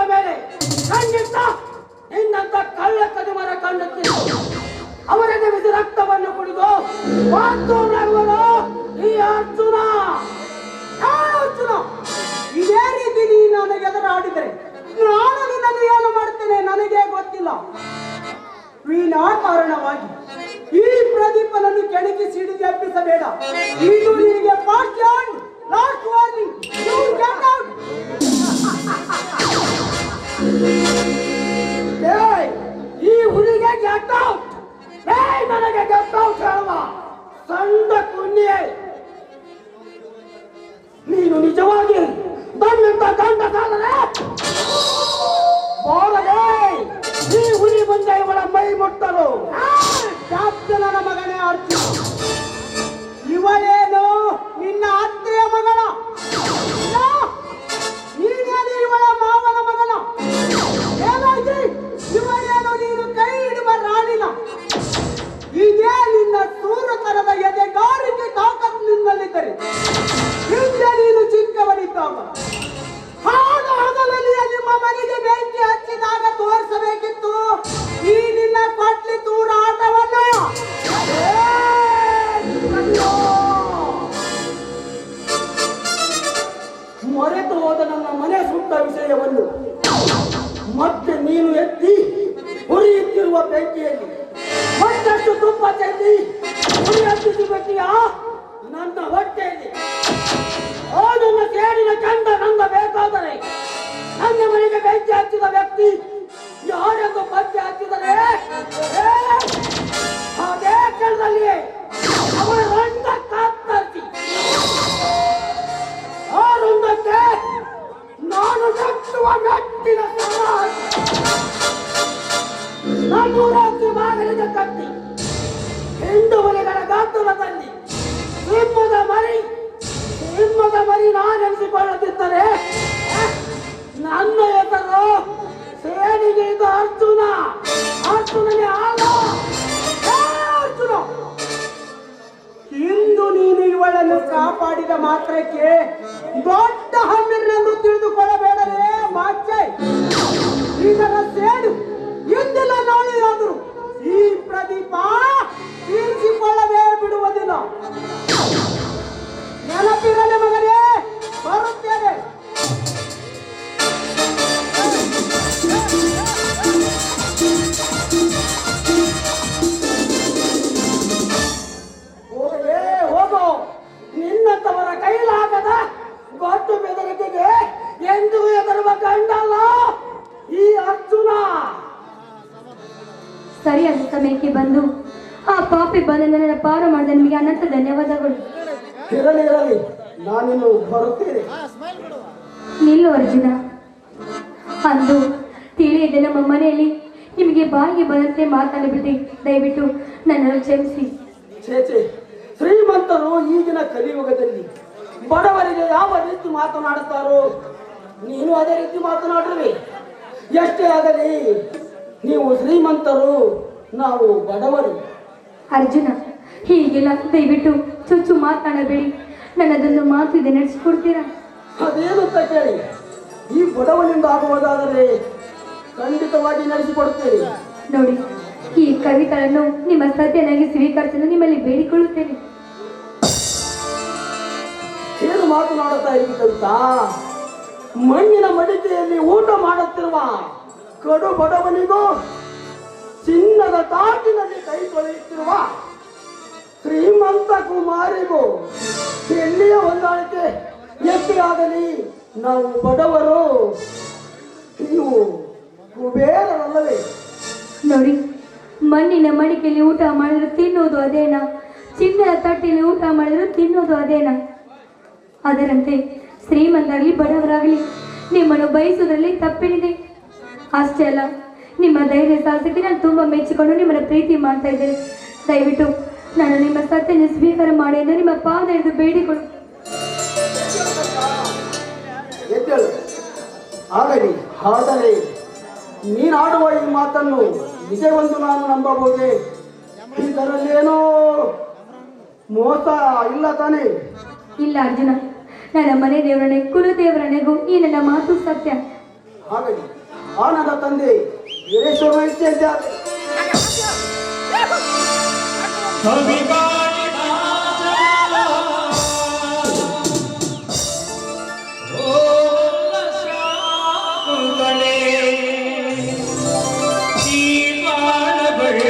ವಿನಾಕಾರಣವಾಗಿ ಈ ಪ್ರದೀಪನನ್ನು ಕೆಣಕಿ ಸಿಡಿದು ಎಬ್ಬಿಸಬೇಡ. ಇದು ನಿನಗೆ first and last warning. You get out. ಈ ಹುಲಿಗೆ ಗೆಟ್ ಔಟ್. ನನಗೆ ಗೆಟ್ ಔಟ್ ಹೇಳುವ ಸಂದ ಕುನ್ಯೆ. ನೀನು ನಿಜವಾಗಿ ನನ್ನಿಂದ ಗಂಡಸಾದರೆ ಬೋರಲೇ ಈ ಹುಲಿ ಮುಂದೆ ಇವಳ ಮೈ ಮುಟ್ಟರು. ಕ್ಯಾಪ್ಟನನ ಮಗನೇ ಅರ್ಜುನ, ಇವಳೇನು ನಿನ್ನ ಅತ್ತೆಯ ಮಗಳ? ನೀನೇನು ಇವಳ ಮಾವನ ಮಗನ? ಏನಾಗಿ ಇವಳೇನು ನೀನು ಕೈ ಹಿಡುವ ರಾಣಿನ? ಇದೇ ನಿನ್ನ ಸೂರತನದ ಎದೆಗಾರಿಕೆ ತಾಕತ್ತು ನಿನ್ನಲ್ಲಿದ್ದರೆ ಹಿಂದೆ ನೀನು ಚಿಕ್ಕವನಿದ್ದಾಗ ಹಗಲಲ್ಲಿ ನಿಮ್ಮ ಮನೆಗೆ ಬೆಂಕಿ ಹಚ್ಚಿದಾಗ ತೋರಿಸಬೇಕಿತ್ತು ಈ ನಿನ್ನ ಕೊಟ್ಲಿ ತೂರಾಟವನ್ನು. ಮರೆತು ಹೋದ ನನ್ನ ಮನೆ ಸುಟ್ಟ ವಿಷಯವನ್ನು ಮತ್ತೆ ನೀನು ಎತ್ತಿ ಉರಿಯುತ್ತಿರುವ ಬೆಂಕಿಯಲ್ಲಿ ಮತ್ತಷ್ಟು ತುಪ್ಪ ಚೆಲ್ಲಿ ಉರಿ ಹತ್ತಿಸಬೇಕಿಯ ನನ್ನ ಹೊಟ್ಟೆಯಲ್ಲಿ. ನನ್ನ ಸೇಡಿನ ಚಂದ ನಂದ ಬೇಕಾದರೆ ನನ್ನ ಮನೆಗೆ ಬೆಂಕಿ ಹಚ್ಚಿದ ವ್ಯಕ್ತಿ ಯಾರೆಂದು ಪತ್ತೆ ಹಚ್ಚಿದರೆ ಅದೇ ಕ್ಷಣದಲ್ಲಿ ಅವರ ರಂಗ ಕಾತ್ತರಿಸಿ ಆ ರಂಗಕ್ಕೆ ನಾನು ಕಟ್ಟುವ ಮೆಟ್ಟಿನ ನನ್ನೂರಾತ್ರಿ ಬಾಗಿಲಿಗೆ ಕಟ್ಟಿ ಹಿಂಡು ಮನೆಗಳ ಗಾತ್ರದಲ್ಲಿ ಸಿಂಹದ ಮರಿ ನಾನೆನಿಸಿಕೊಳ್ಳುತ್ತಿದ್ದರೆ ನನ್ನ ಹೆಸರು ಸೇನಿಗೆ ಇದು ಅರ್ಜುನ. ಅರ್ಜುನನೇ ಆಗ ಅರ್ಜುನ. ಇಂದು ನೀನು ಇವಳನ್ನು ಕಾಪಾಡಿದ ಮಾತ್ರಕ್ಕೆ ದೊಡ್ಡ ಹಮ್ಮಿರನ್ನು ತಿಳಿದುಕೊಳ್ಳಬೇಡವೇ ಮಾಚೆ. ಇದರ ಸೇಡು ಎಂದಿಲ್ಲ ನಾಳೆಯಾದರೂ ಈ ಪ್ರದೀಪ ತೀರಿಸಿಕೊಳ್ಳವೇ ಬಿಡುವುದಿಲ್ಲ. ನೆನಪಿರಲಿ ಮಗನೇ, ಬರುತ್ತೇನೆ. ಹೋಗೋ ನಿನ್ನಂತವರ ಕೈಲಾಗದ ಗೊತ್ತು ಬೆದರಿಕೆಗೆ ಎಂದು ಎದುರುವ ಗಂಡಲ್ಲ ಈ ಅರ್ಜುನ. ಸರಿಯಾದ ಸಮಯಕ್ಕೆ ಬಂದು ಆ ಪಾಪಿ ಬಂಧನನ ಪಾರು ಮಾಡಿದ ನಿಮಗೆ ಅನಂತ ಧನ್ಯವಾದಗಳು. ಇರಲಿ ನಾನಿನ್ನು ಬರುತ್ತೇನೆ. ನಿಲ್ಲು ಅರ್ಜುನ. ಅಂದು ತಿಳಿಯದೆ ನಮ್ಮ ಮನೆಯಲ್ಲಿ ನಿಮಗೆ ಬಾಯಿಗೆ ಬಂದಂತೆ ಮಾತಾಡಿಬಿಟ್ಟೆ. ದಯವಿಟ್ಟು ನನ್ನನ್ನು ಕ್ಷಮಿಸಿ. ಚೇಚೆ, ಶ್ರೀಮಂತರು ಈಗಿನ ಕಲಿಯುಗದಲ್ಲಿ ಬಡವರಿಗೆ ಯಾವ ರೀತಿ ಮಾತನಾಡುತ್ತಾರೋ ನೀನು ಅದೇ ರೀತಿ ಮಾತನಾಡ್ರಿ. ಎಷ್ಟೇ ಆಗಲಿ ನೀವು ಶ್ರೀಮಂತರು, ನಾವು ಬಡವರು. ಅರ್ಜುನ, ಹೀಗೆಲ್ಲ ದಯವಿಟ್ಟು ಚುಚ್ಚು ಮಾತನಾಡಬೇಡಿ. ನನ್ನದೊಂದು ಮಾತು ಇದೆ, ನಡೆಸಿಕೊಡ್ತೀರಾ? ಅದೇನು ಅಂತ ಕೇಳಿ. ಈ ಬಡವನಿಂದ ಆಗುವುದಾದರೆ ಖಂಡಿತವಾಗಿ ನಡೆಸಿಕೊಡುತ್ತೇನೆ. ನೋಡಿ, ಈ ಕವಿಗಳನ್ನು ನಿಮ್ಮ ಸತ್ಯನಾಗಿ ಸ್ವೀಕರಿಸಲು ನಿಮ್ಮಲ್ಲಿ ಬೇಡಿಕೊಳ್ಳುತ್ತೇನೆ. ಏನು ಮಾತನಾಡುತ್ತಾ ಇರಿ ಕವಿತಾ? ಮಣ್ಣಿನ ಮಡಿಕೆಯಲ್ಲಿ ಊಟ ಮಾಡುತ್ತಿರುವ ಕಡು ಬಡವನಿಗೂ ಚಿನ್ನದ ತಾಟಿನಲ್ಲಿ ಕೈ ತೊಳೆಯುತ್ತಿರುವ ಶ್ರೀಮಂತ ಕುಮಾರಿಗೂ ಎಲ್ಲಿಯ ಹೊಂದಾಣಿಕೆ ಎಷ್ಟೇ ಆಗಲಿ ನಾವು ಬಡವರು, ನೀವು ಕುಬೇರರಲ್ಲವೇ? ನೋಡಿ, ಮಣ್ಣಿನ ಮಡಿಕೆಯಲ್ಲಿ ಊಟ ಮಾಡಿದ್ರು ತಿನ್ನುವುದು ಅದೇನಾ? ಚಿನ್ನದ ತಟ್ಟೆಯಲ್ಲಿ ಊಟ ಮಾಡಿದ್ರು ತಿನ್ನುವುದು ಅದೇನಾ? ಅದರಂತೆ ಶ್ರೀಮಂತರಾಗಲಿ ಬಡವರಾಗಲಿ ನಿಮ್ಮನ್ನು ಬಯಸುವುದರಲ್ಲಿ ತಪ್ಪೇನಿದೆ? ಅಷ್ಟೇ ಅಲ್ಲ, ನಿಮ್ಮ ಧೈರ್ಯ ಸಾಹಸಕ್ಕೆ ನಾನು ತುಂಬ ಮೆಚ್ಚಿಕೊಂಡು ನಿಮ್ಮನ್ನು ಪ್ರೀತಿ ಮಾಡ್ತಾ ಇದ್ದೇನೆ. ದಯವಿಟ್ಟು ನಾನು ನಿಮ್ಮ ಸತ್ಯನ ಸ್ವೀಕಾರ ಮಾಡಿ ಎಂದು ನಿಮ್ಮ ಪಾದ ಹಿಡಿದು ಬೇಡಿಕೊಳ್ಳು. ಎದ್ದೇಳು. ಆಗಲಿ, ಆದರೆ ನೀನಾಡುವ ಈ ಮಾತನ್ನು ನಿಜವೆಂದು ನಾನು ನಂಬಬಹುದೇ? ಇದರಲ್ಲೇನೋ ಮೋಸ ಇಲ್ಲ ತಾನೇ? ಇಲ್ಲ ಅರ್ಜುನ, ನನ್ನ ಮನೆ ದೇವರನೆ ಕುಲದೇವರನೆಗೂ ಈ ನನ್ನ ಮಾತು ಸತ್ಯ. ಹಾಗಾಗಿ ಆ ನನ್ನ ತಂದೆ ವೀರೇಶ್ವರ ಇದ್ದಾರೆ. ಈ ಬಾಳ ಬಳ್ಳಿ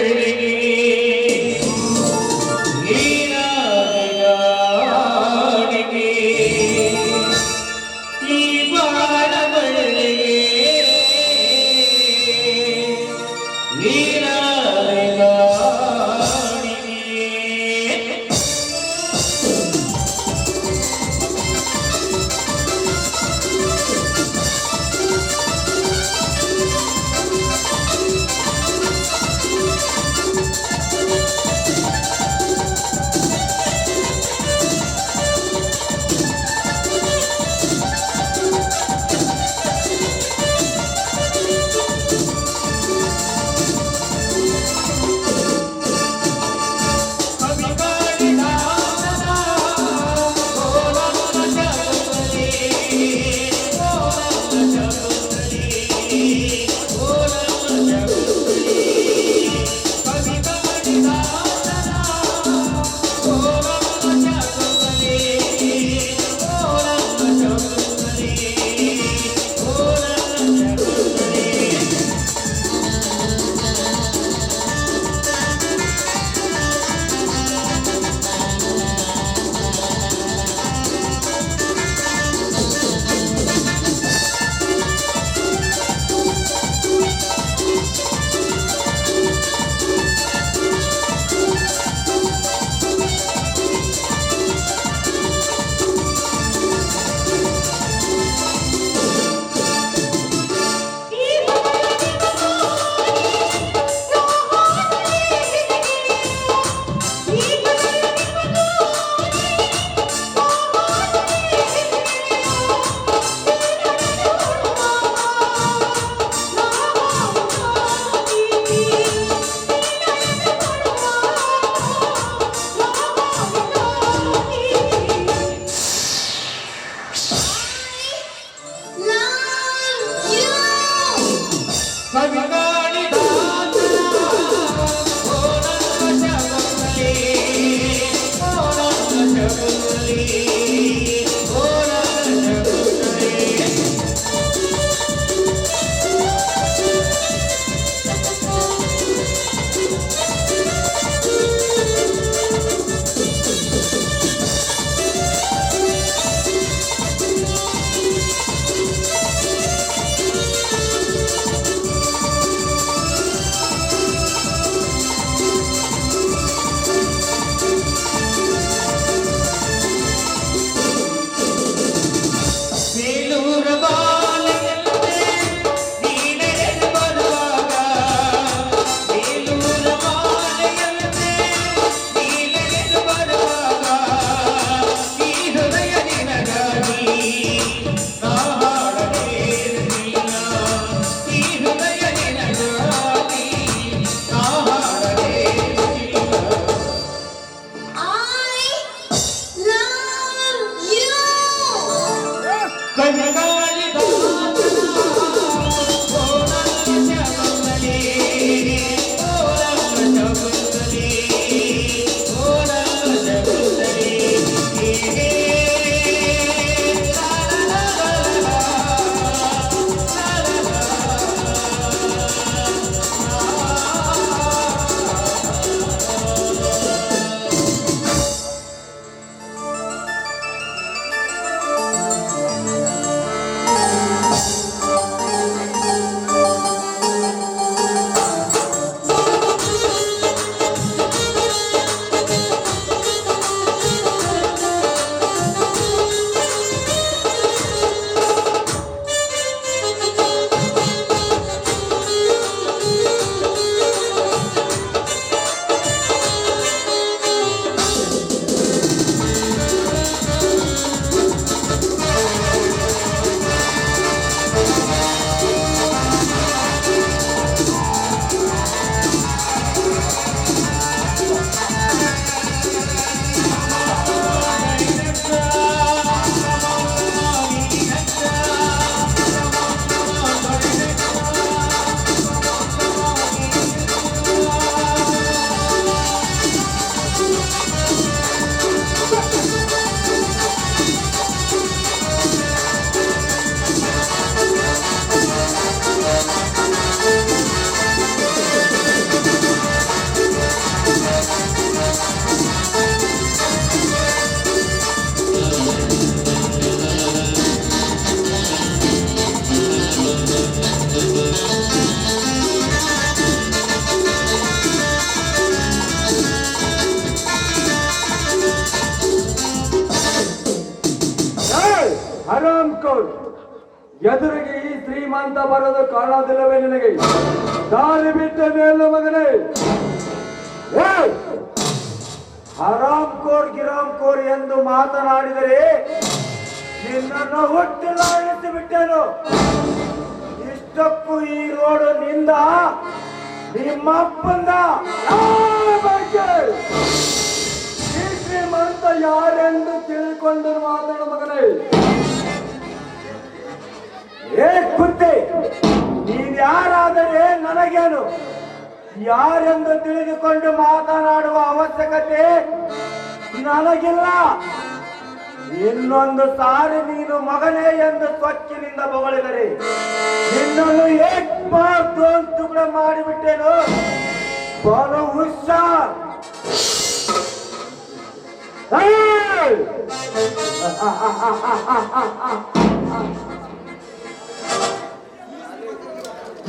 ಎದುರಿಗೆ ಈ ಶ್ರೀಮಂತ ಬರೋದು ಕಾಣೋದಿಲ್ಲವೇ ನಿನಗೆ? ದಾರಿ ಬಿಟ್ಟ ಮೇಲು ಮಗನೇ. ಹರಾಮ್ ಕೋರ್ ಗಿರಾಮ್ ಕೋರ್ ಎಂದು ಮಾತನಾಡಿದರೆ ನಿನ್ನನ್ನು ಹುಟ್ಟಿಲಾಡಿಸಿ ಬಿಟ್ಟೆನು. ಇಷ್ಟಕ್ಕೂ ಈ ರೋಡು ನಿಂದ ನಿಮ್ಮಪ್ಪಂದ. ಈ ಶ್ರೀಮಂತ ಯಾರೆಂದು ತಿಳ್ಕೊಂಡು ಮಾತಾಡ ಮಗನೇ. ಏ ಕುತ್ತೆ, ನೀನ್ ಯಾರಾದರೆ ನನಗೇನು? ಯಾರೆಂದು ತಿಳಿದುಕೊಂಡು ಮಾತನಾಡುವ ಅವಶ್ಯಕತೆ ನನಗಿಲ್ಲ. ಇನ್ನೊಂದು ಸಾರಿ ನೀನು ಮಗನೇ ಎಂದು ಸೊಕ್ಕಿನಿಂದ ಬಗಳಿದರೆ ನಿನ್ನನ್ನು ತುಕಡ ಮಾಡಿಬಿಟ್ಟೇನು. ಬಲು ಹುಷಾರ್.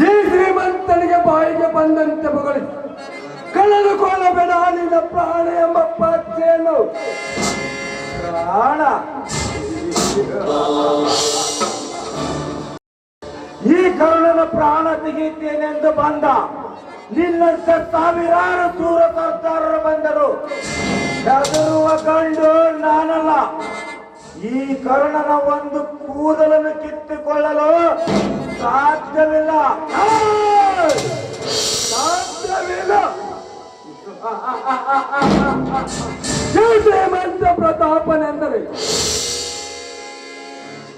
ಈ ಶ್ರೀಮಂತನಿಗೆ ಬಾಯಿಗೆ ಬಂದಂತೆ ಬಗಳಿ ಕಳೆದುಕೊಳ್ಳಬೇಡ ನಿನ್ನ ಪ್ರಾಣ ಎಂಬ ಪಾತ್ರೆಯನ್ನು. ಪ್ರಾಣ ಈ ಕರುಣನ ಪ್ರಾಣ ತೆಗೆಯುತ್ತೇನೆಂದು ಬಂದ ನಿನ್ನಂತ ಸಾವಿರಾರು ಸೂರ ಸರ್ದಾರರು ಬಂದರು. ಹೆದರುವ ಗಂಡು ನಾನಲ್ಲ. ಈ ಕರುಣನ ಒಂದು ಕೂದಲನ್ನು ಕಿತ್ತುಕೊಳ್ಳಲು ಸಾಧ್ಯವಿಲ್ಲ, ಸಾಧ್ಯವಿಲ್ಲ. ಶ್ರೀಮಂತ ಪ್ರತಾಪನೆಂದರೆ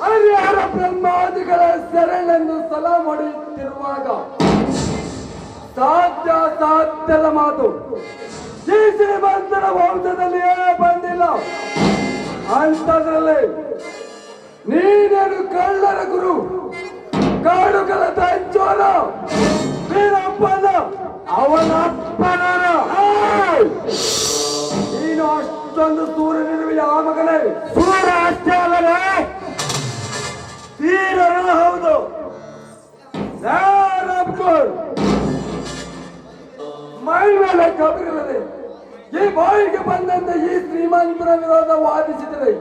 ಹರಿಹರ ಬ್ರಹ್ಮಾದಿಗಳ ಶರಣೆಂದು ಸಲಾ ಹೊಡೆಯುತ್ತಿರುವಾಗ ಸಾಧ್ಯದ ಮಾತು. ಈ ಶ್ರೀಮಂತರ ವಂಶದಲ್ಲಿಯೇ ಬಂದಿಲ್ಲ. ಅಂಥದ್ರಲ್ಲಿ ನೀನೇನು ಕಳ್ಳರ ಗುರು, ಕಾಡುಗಳ ತಂಚೋರ, ವೀರಪ್ಪನ ಅವನ ಅಪ್ಪನ. ನೀನು ಅಷ್ಟೊಂದು ಸೂರ್ಯನಿರುವೆಯ ಆ ಮಗನೇ? ಸೂರ್ಯ ಅಷ್ಟೇ ಅಲ್ಲವೇ, ತೀರನು ಹೌದು. ಮೈ ಮೇಲೆ ಕಬಿರದೆ ಈ ಬಾಯಿಗೆ ಬಂದಂತೆ ಈ ಶ್ರೀಮಂತರ ವಿರೋಧ ವಾದಿಸಿದರೆ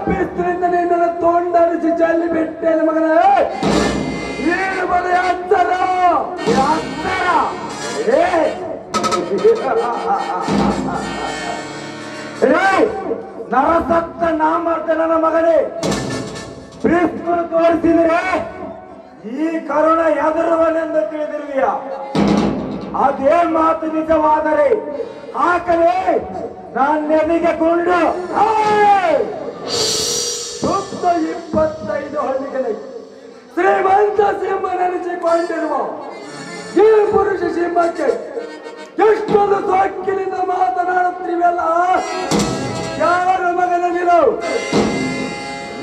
ಪಿಸ್ತರಿಂದ ನಿನ್ನನ್ನು ತೊಂಡರಿಸಿ ಚೆಲ್ಲಿ ಬಿಟ್ಟೇನೆ ಮಗನೇ. ಏನು ಬರೀ ಅಂತರ ನರಸತ್ತ ನಾಮರ್ದನ ಮಗನೇ. ಪ್ರಿಸ್ಕರು ತೋರಿಸಿದರೆ ಈ ಕರುಣ ಎದುರುವನೆಂದು ತಿಳಿದಿರುವಿಯ. ಅದೇ ಮಾತು ನಿಜವಾದರೆ ಹಾಕಲೇ ನಾನೆದಿಗೆ ಕೊಂಡು ಸುತ್ತ 25 ಹಳ್ಳಿகளை ಶ್ರೀಮಂತ ಸಿಂಹ ನೆನೆಸಿಕೊಂಡಿರುವ ಈ ಪುರುಷ ಸಿಂಹಕ್ಕೆ ಎಷ್ಟೊಂದು ಸೊಕ್ಕಿನಿಂದ ಮಾತನಾಡುತ್ತೀವಲ್ಲ. ಯಾರು ಮಗನ ನೀನು?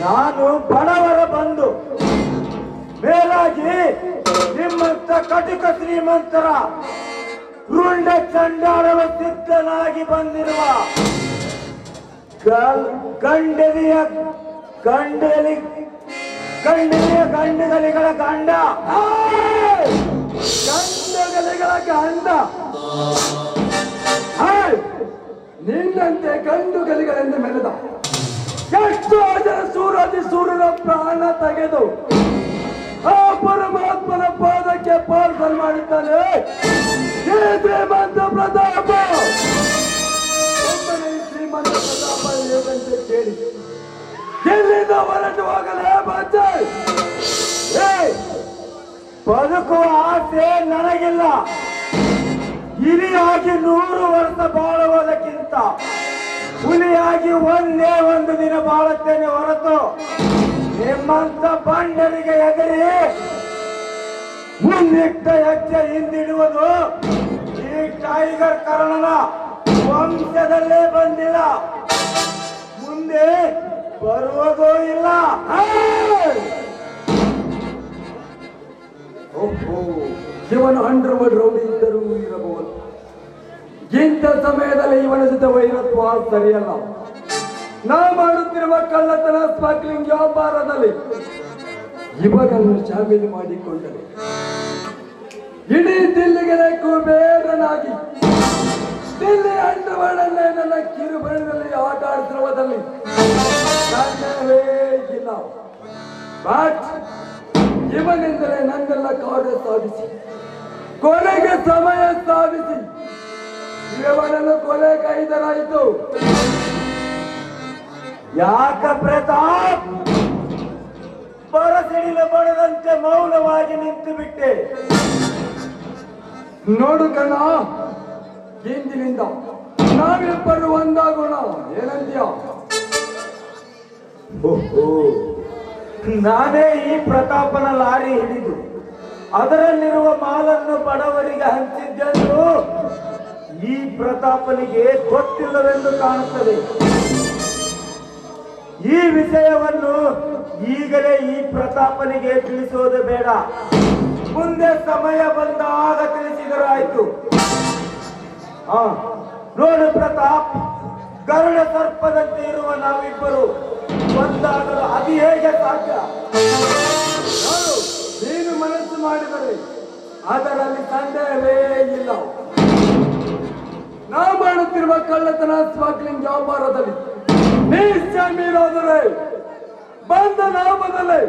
ನಾನು ಬಡವರ ಬಂಧು. ಮೇಲಾಗಿ ನಿಮ್ಮಂತ ಕಟುಕ ಶ್ರೀಮಂತರ ರುಂಡ ಚಂಡಾಡವ ಸಿದ್ಧನಾಗಿ ಬಂದಿರುವ ಗಂಡಲಿಯ ಗಂಡುಗಲಿಗಳ ಗಂಡ. ಗಂಡುಗಲಿಗಳ ಗಂಡ ನಿನ್ನಂತೆ ಗಂಡುಗಲಿಗಳೆಂದು ಮೆರೆದ ಎಷ್ಟೋ ಜನ ಸೂರನ ಪ್ರಾಣ ತೆಗೆದು ಆ ಪರಮಾತ್ಮನ ಪಾದಕ್ಕೆ ಪಾರ್ಸಲ್ ಮಾಡಿದ್ದಾನೆ ಶ್ರೀಮಂತ ಪ್ರತಾಪ. ಒಬ್ಬನೇ ಶ್ರೀಮಂತ ಪ್ರತಾಪ ಹೇಗಂತೆ ಕೇಳಿ ಎಲ್ಲಿಂದ ಹೊರಟು ಹೋಗಲೇ ಬಂದೆ. ಬದುಕುವ ಆಸೆ ನನಗಿಲ್ಲ. ಇಲಿಯಾಗಿ 100 ವರ್ಷ ಬಾಳುವುದಕ್ಕಿಂತ ಹುಲಿಯಾಗಿ ಒಂದೇ ಒಂದು ದಿನ ಬಾಳುತ್ತೇನೆ ಹೊರತು ನಿಮ್ಮಂತ ಬಂಡರಿಗೆ ಎದುರಿ ಮುಂದಿಟ್ಟ ಹೆಜ್ಜೆ ಹಿಂದಿಡುವುದು ಈ ಟೈಗರ್ ಕರ್ಣನ ವಂಶದಲ್ಲೇ ಬಂದಿಲ್ಲ, ಮುಂದೆ ಬರುವುದೂ ಇಲ್ಲ. ಇವನು ಅಂಡರ್ವರ್ಲ್ಡ್ ರೌಡಿ ಇದ್ದರೂ ಇರಬಹುದು. ಇಂಥ ಸಮಯದಲ್ಲಿ ಇವನ ಜೊತೆ ವೈರತ್ವ ಸರಿಯಲ್ಲ. ನಾ ಮಾಡುತ್ತಿರುವ ಕಳ್ಳತನ ಸ್ಮಗ್ಲಿಂಗ್ ವ್ಯಾಪಾರದಲ್ಲಿ ಇವನನ್ನು ಶಾಮೀಲು ಮಾಡಿಕೊಂಡರೆ ಇಡೀ ದಿಲ್ಲಿಗೆ ಕುಬೇರನಾಗಿ ದಿಲ್ಲಿ ಅಂಡರ್ವರ್ಲ್ಡ್ ನನ್ನ ಕಿರುಬೆರಳಿನಲ್ಲಿ ಆಟ ಆಡುತ್ತಿರುವುದರಲ್ಲಿ ಇಲ್ಲ. ಬಟ್ ಇವನೆಂದರೆ ನನ್ನೆಲ್ಲ ಕಾರ್ಯ ಸಾಧಿಸಿ ಕೊನೆಗೆ ಸಮಯ ಸಾಧಿಸಿ ಇವನನ್ನು ಕೊಲೆ ಕೈದರಾಯಿತು. ಯಾಕ ಪ್ರತಾಪ್ ಬರಸಿಡಿಲು ಬಡದಂತೆ ಮೌನವಾಗಿ ನಿಂತು ಬಿಟ್ಟೆ? ನೋಡು ಕಣ, ಇಂದಿನಿಂದ ನಾವಿಬ್ಬರು ಒಂದಾಗೋಣ, ಏನಂತೀಯ? ಓಹೋ, ನಾನೇ ಈ ಪ್ರತಾಪನ ಲಾರಿ ಹಿಡಿದು ಅದರಲ್ಲಿರುವ ಮಾಲನ್ನು ಬಡವರಿಗೆ ಹಂಚಿದ್ದೆಂದು ಈ ಪ್ರತಾಪನಿಗೆ ಗೊತ್ತಿಲ್ಲವೆಂದು ಕಾಣುತ್ತದೆ. ಈ ವಿಷಯವನ್ನು ಈಗಲೇ ಈ ಪ್ರತಾಪನಿಗೆ ತಿಳಿಸೋದು ಬೇಡ, ಮುಂದೆ ಸಮಯ ಬಂದಾಗ ತಿಳಿಸಿದರಾಯ್ತು. ನೋಡು ಪ್ರತಾಪ್, ಗರುಡ ಸರ್ಪದಂತೆ ಇರುವ ನಾವಿಬ್ಬರು ಒಂದಾಗಲು ಅದು ಹೇಗೆ ಸಾಧ್ಯ? ನೋಡು, ನೀನು ಮನಸ್ಸು ಮಾಡಿದರೆ ಅದರಲ್ಲಿ ಸಂದೇಹವೇ ಇಲ್ಲ. ನಾ ಮಾಡುತ್ತಿರುವ ಕಳ್ಳತನ ಸ್ಮಗ್ಲಿಂಗ್ ವ್ಯಾಪಾರದಲ್ಲಿ ನೀ ಶಾಮೀಲಾದರೆ ಬಂದ ಲಾಭದಲ್ಲೇ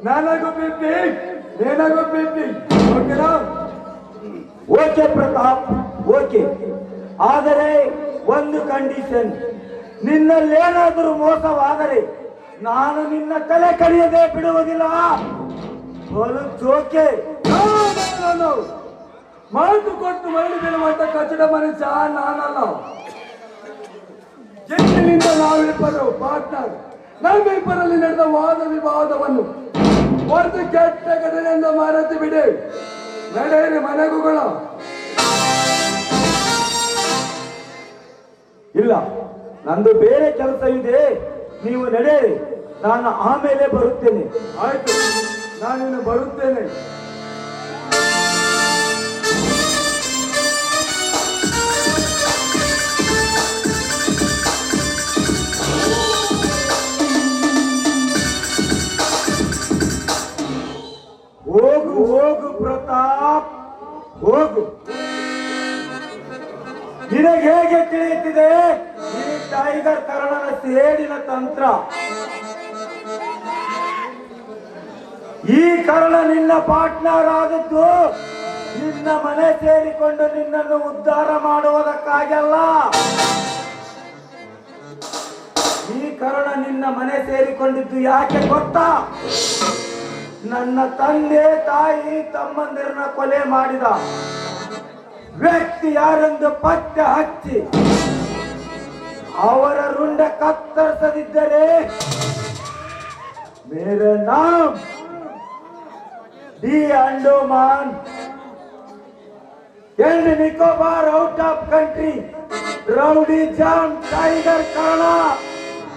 ನನಗೂ ಬಿಪ್ಪಿ ನಿನಗೂ ಬಿಪ್ಪಿ. ಓಕೆನಾ? Okay Pratap, okay. ಆದರೆ ಒಂದು ಕಂಡೀಷನ್, ನಿನ್ನಲ್ಲೇನಾದರೂ ಮೋಸವಾದರೆ ನಾನು ನಿನ್ನ ತಲೆ ಕಡಿಯದೆ ಬಿಡುವುದಿಲ್ಲ. ಬಲು ಜೋಕೆ. ಮಾತು ಕೊಟ್ಟು ಮರಳಿ ಬೀಳುವಂತ ಕಚಡ ಮನುಷ್ಯ ನಾನಲ್ಲ. ಜೈಲಿನಿಂದ ನಾವಿಬ್ಬರು ಪಾರ್ಟ್ನರ್. ನಮ್ಮಿಬ್ಬರಲ್ಲಿ ನಡೆದ ವಾದ ವಿವಾದವನ್ನು ಒಂದು ಕೆಟ್ಟ ಘಟನೆಯಿಂದ ಮರೆತು ಬಿಡಿ. ನಡೆಯಿರಿ ಮನೆಗುಗಳ. ಇಲ್ಲ, ನಂದು ಬೇರೆ ಕೆಲಸ ಇದೆ, ನೀವು ನಡೆಯಿರಿ, ನಾನು ಆಮೇಲೆ ಬರುತ್ತೇನೆ. ಆಯ್ತು, ನಾನಿನ್ನು ಬರುತ್ತೇನೆ. ಹೋಗು ಹೋಗು ಪ್ರತಾಪ್, ಹೋಗು. ನಿನಗೆ ಹೇಗೆ ತಿಳಿಯುತ್ತಿದೆ ಈ ಟೈಗರ್ ಕರ್ಣನ ಸೇಡಿನ ತಂತ್ರ? ಈ ಕರ್ಣ ನಿನ್ನ ಪಾರ್ಟ್ನರ್ ಆದದ್ದು ನಿನ್ನ ಮನೆ ಸೇರಿಕೊಂಡು ನಿನ್ನನ್ನು ಉದ್ಧಾರ ಮಾಡುವುದಕ್ಕಾಗಲ್ಲ. ಈ ಕರ್ಣ ನಿನ್ನ ಮನೆ ಸೇರಿಕೊಂಡಿದ್ದು ಯಾಕೆ ಗೊತ್ತಾ? ನನ್ನ ತಂದೆ ತಾಯಿ ತಮ್ಮಂದಿರನ್ನ ಕೊಲೆ ಮಾಡಿದ ವ್ಯಕ್ತಿ ಯಾರೆಂದು ಪತ್ತೆ ಹಚ್ಚಿ ಅವರ ರುಂಡ ಕತ್ತರಿಸದಿದ್ದರೆ ಮೇರ ನಾಮ್ ಡಿ Andaman and Nicobar out of country rowdy jam tiger